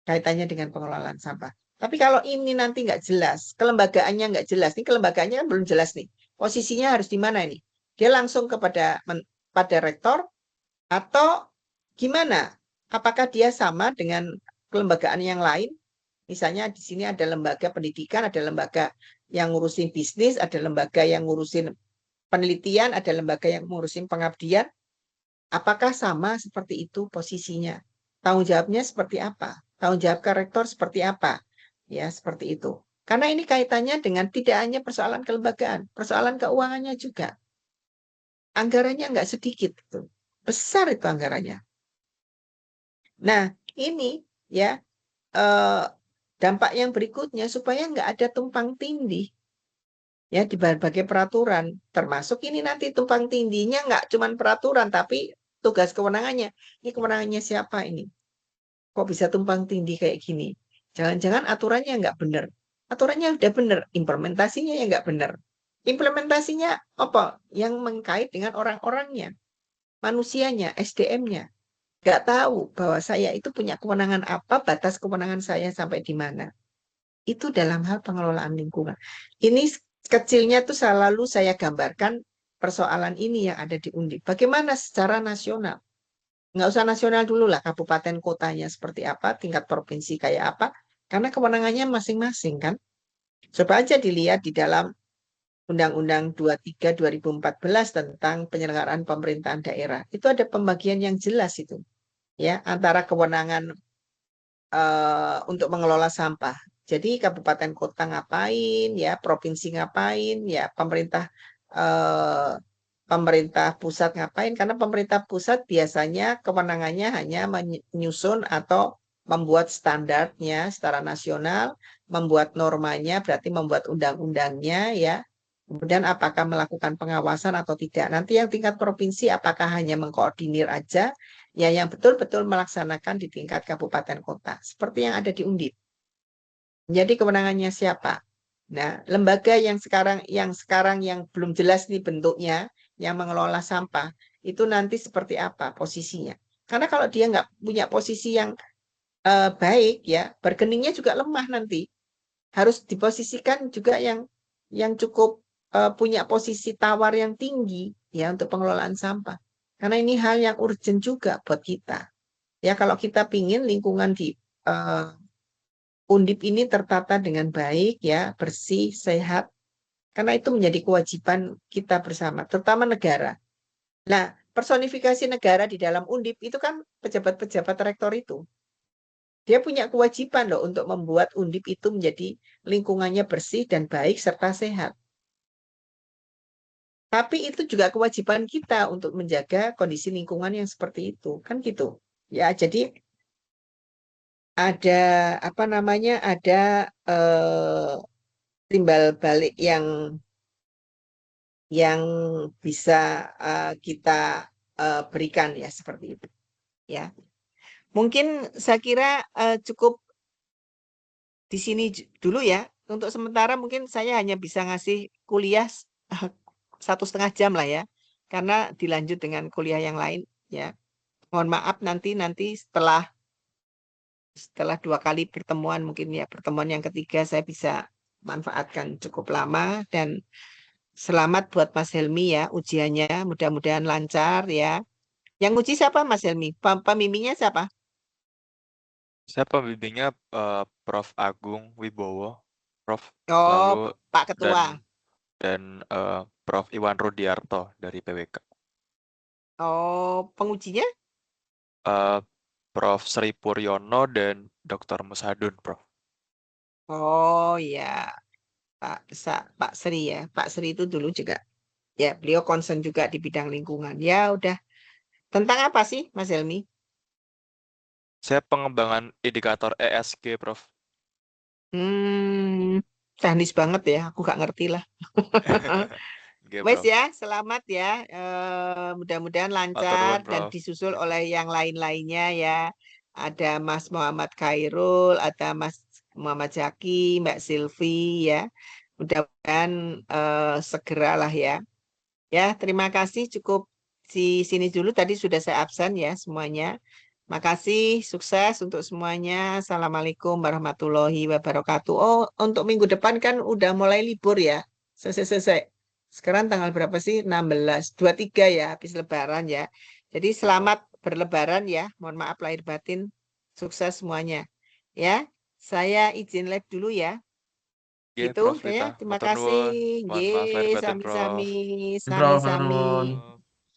kaitannya dengan pengelolaan sampah. Tapi kalau ini nanti nggak jelas, kelembagaannya nggak jelas, nih kelembagaannya kan belum jelas nih, posisinya harus di mana ini? Dia langsung pada rektor atau gimana? Apakah dia sama dengan kelembagaan yang lain? Misalnya di sini ada lembaga pendidikan, ada lembaga yang ngurusin bisnis, ada lembaga yang ngurusin penelitian, ada lembaga yang ngurusin pengabdian. Apakah sama seperti itu posisinya? Tanggung jawabnya seperti apa? Tanggung jawab ke rektor seperti apa? Ya, seperti itu. Karena ini kaitannya dengan tidak hanya persoalan kelembagaan, persoalan keuangannya juga. anggarannya nggak sedikit tuh. Besar itu anggarannya. Nah, ini ya dampak yang berikutnya supaya nggak ada tumpang tindih ya di berbagai peraturan, termasuk ini nanti tumpang tindihnya nggak cuma peraturan, tapi tugas kewenangannya. Ini kewenangannya siapa ini? Kok bisa tumpang tindih kayak gini? Jangan-jangan aturannya nggak benar. Aturannya udah benar, implementasinya ya nggak benar. Implementasinya apa? Yang mengkait dengan orang-orangnya, manusianya, SDM-nya. Nggak tahu bahwa saya itu punya kewenangan apa, batas kewenangan saya sampai di mana. Itu dalam hal pengelolaan lingkungan. Ini kecilnya tuh selalu saya gambarkan persoalan ini yang ada di Undip. Bagaimana secara nasional? Nggak usah nasional dulu lah, kabupaten kotanya seperti apa, tingkat provinsi kayak apa, karena kewenangannya masing-masing kan. Coba aja dilihat di dalam Undang-Undang 23 2014 tentang penyelenggaraan pemerintahan daerah. Itu ada pembagian yang jelas itu. Ya, antara kewenangan untuk mengelola sampah. Jadi kabupaten kota ngapain, ya provinsi ngapain, ya pemerintah pusat ngapain? Karena pemerintah pusat biasanya kewenangannya hanya menyusun atau membuat standarnya secara nasional, membuat normanya, berarti membuat undang-undangnya, ya. Kemudian apakah melakukan pengawasan atau tidak? Nanti yang tingkat provinsi apakah hanya mengkoordinir aja, ya yang betul-betul melaksanakan di tingkat kabupaten kota, seperti yang ada di Undip. Jadi kewenangannya siapa? Nah, lembaga yang sekarang yang belum jelas nih bentuknya, yang mengelola sampah, itu nanti seperti apa posisinya? Karena kalau dia nggak punya posisi yang baik, ya bargainingnya juga lemah nanti. Harus diposisikan juga yang cukup punya posisi tawar yang tinggi ya untuk pengelolaan sampah. Karena ini hal yang urgent juga buat kita. Ya kalau kita pingin lingkungan di Undip ini tertata dengan baik ya, bersih, sehat. Karena itu menjadi kewajiban kita bersama, terutama negara. Nah, personifikasi negara di dalam Undip itu kan pejabat-pejabat rektor itu. Dia punya kewajiban loh untuk membuat Undip itu menjadi lingkungannya bersih dan baik serta sehat. Tapi itu juga kewajiban kita untuk menjaga kondisi lingkungan yang seperti itu, kan gitu. Ya, jadi ada apa namanya? Ada timbal balik yang bisa kita berikan ya seperti itu. Ya, mungkin saya kira cukup di sini dulu ya. Untuk sementara mungkin saya hanya bisa ngasih kuliah 1,5 jam lah ya, karena dilanjut dengan kuliah yang lain ya. Mohon maaf nanti setelah 2 kali pertemuan mungkin ya pertemuan yang ketiga saya bisa manfaatkan cukup lama, dan selamat buat Mas Helmi ya ujiannya, mudah-mudahan lancar ya. Yang uji siapa Mas Helmi? Pembimbingnya siapa? Saya pembimbingnya Prof. Agung Wibowo, Prof. Oh, Lalu Pak Ketua. dan Prof. Iwan Rudiarto dari PWK. Oh, pengujinya? Prof. Sri Puryono dan Dr. Musadun, Prof. Oh ya, Pak Sri ya. Pak Sri itu dulu juga ya, beliau concern juga di bidang lingkungan. Ya udah. Tentang apa sih Mas Helmi? Saya pengembangan indikator ESG, Prof. Teknis banget ya, aku gak ngerti lah. Oke, Wes Prof. ya, selamat ya. Mudah-mudahan Matur nuwun, lancar dan Prof. disusul oleh yang lain-lainnya ya. Ada Mas Muhammad Khairul, ada Mas Muhammad Zaki, Mbak Silvi ya. Mudah-mudahan segeralah ya. Ya, terima kasih. Cukup di sini dulu. Tadi sudah saya absen ya semuanya. Makasih, sukses untuk semuanya. Assalamualaikum warahmatullahi wabarakatuh. Oh, untuk minggu depan kan udah mulai libur ya. Selesai. Sekarang tanggal berapa sih? 16, 23 ya, habis lebaran ya. Jadi Oke, Prof. selamat berlebaran ya. Mohon maaf lahir batin. Sukses semuanya. Ya, saya izin live dulu ya. Oke, Gitu Prof. ya. Rita. Terima Matur nuwun. kasih. Mohon maaf lahir Ye, batin, sami-sami, Prof. Prof, sami-sami. Harun.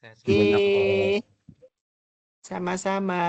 Saya Ye, Banyak, Prof. sama-sama.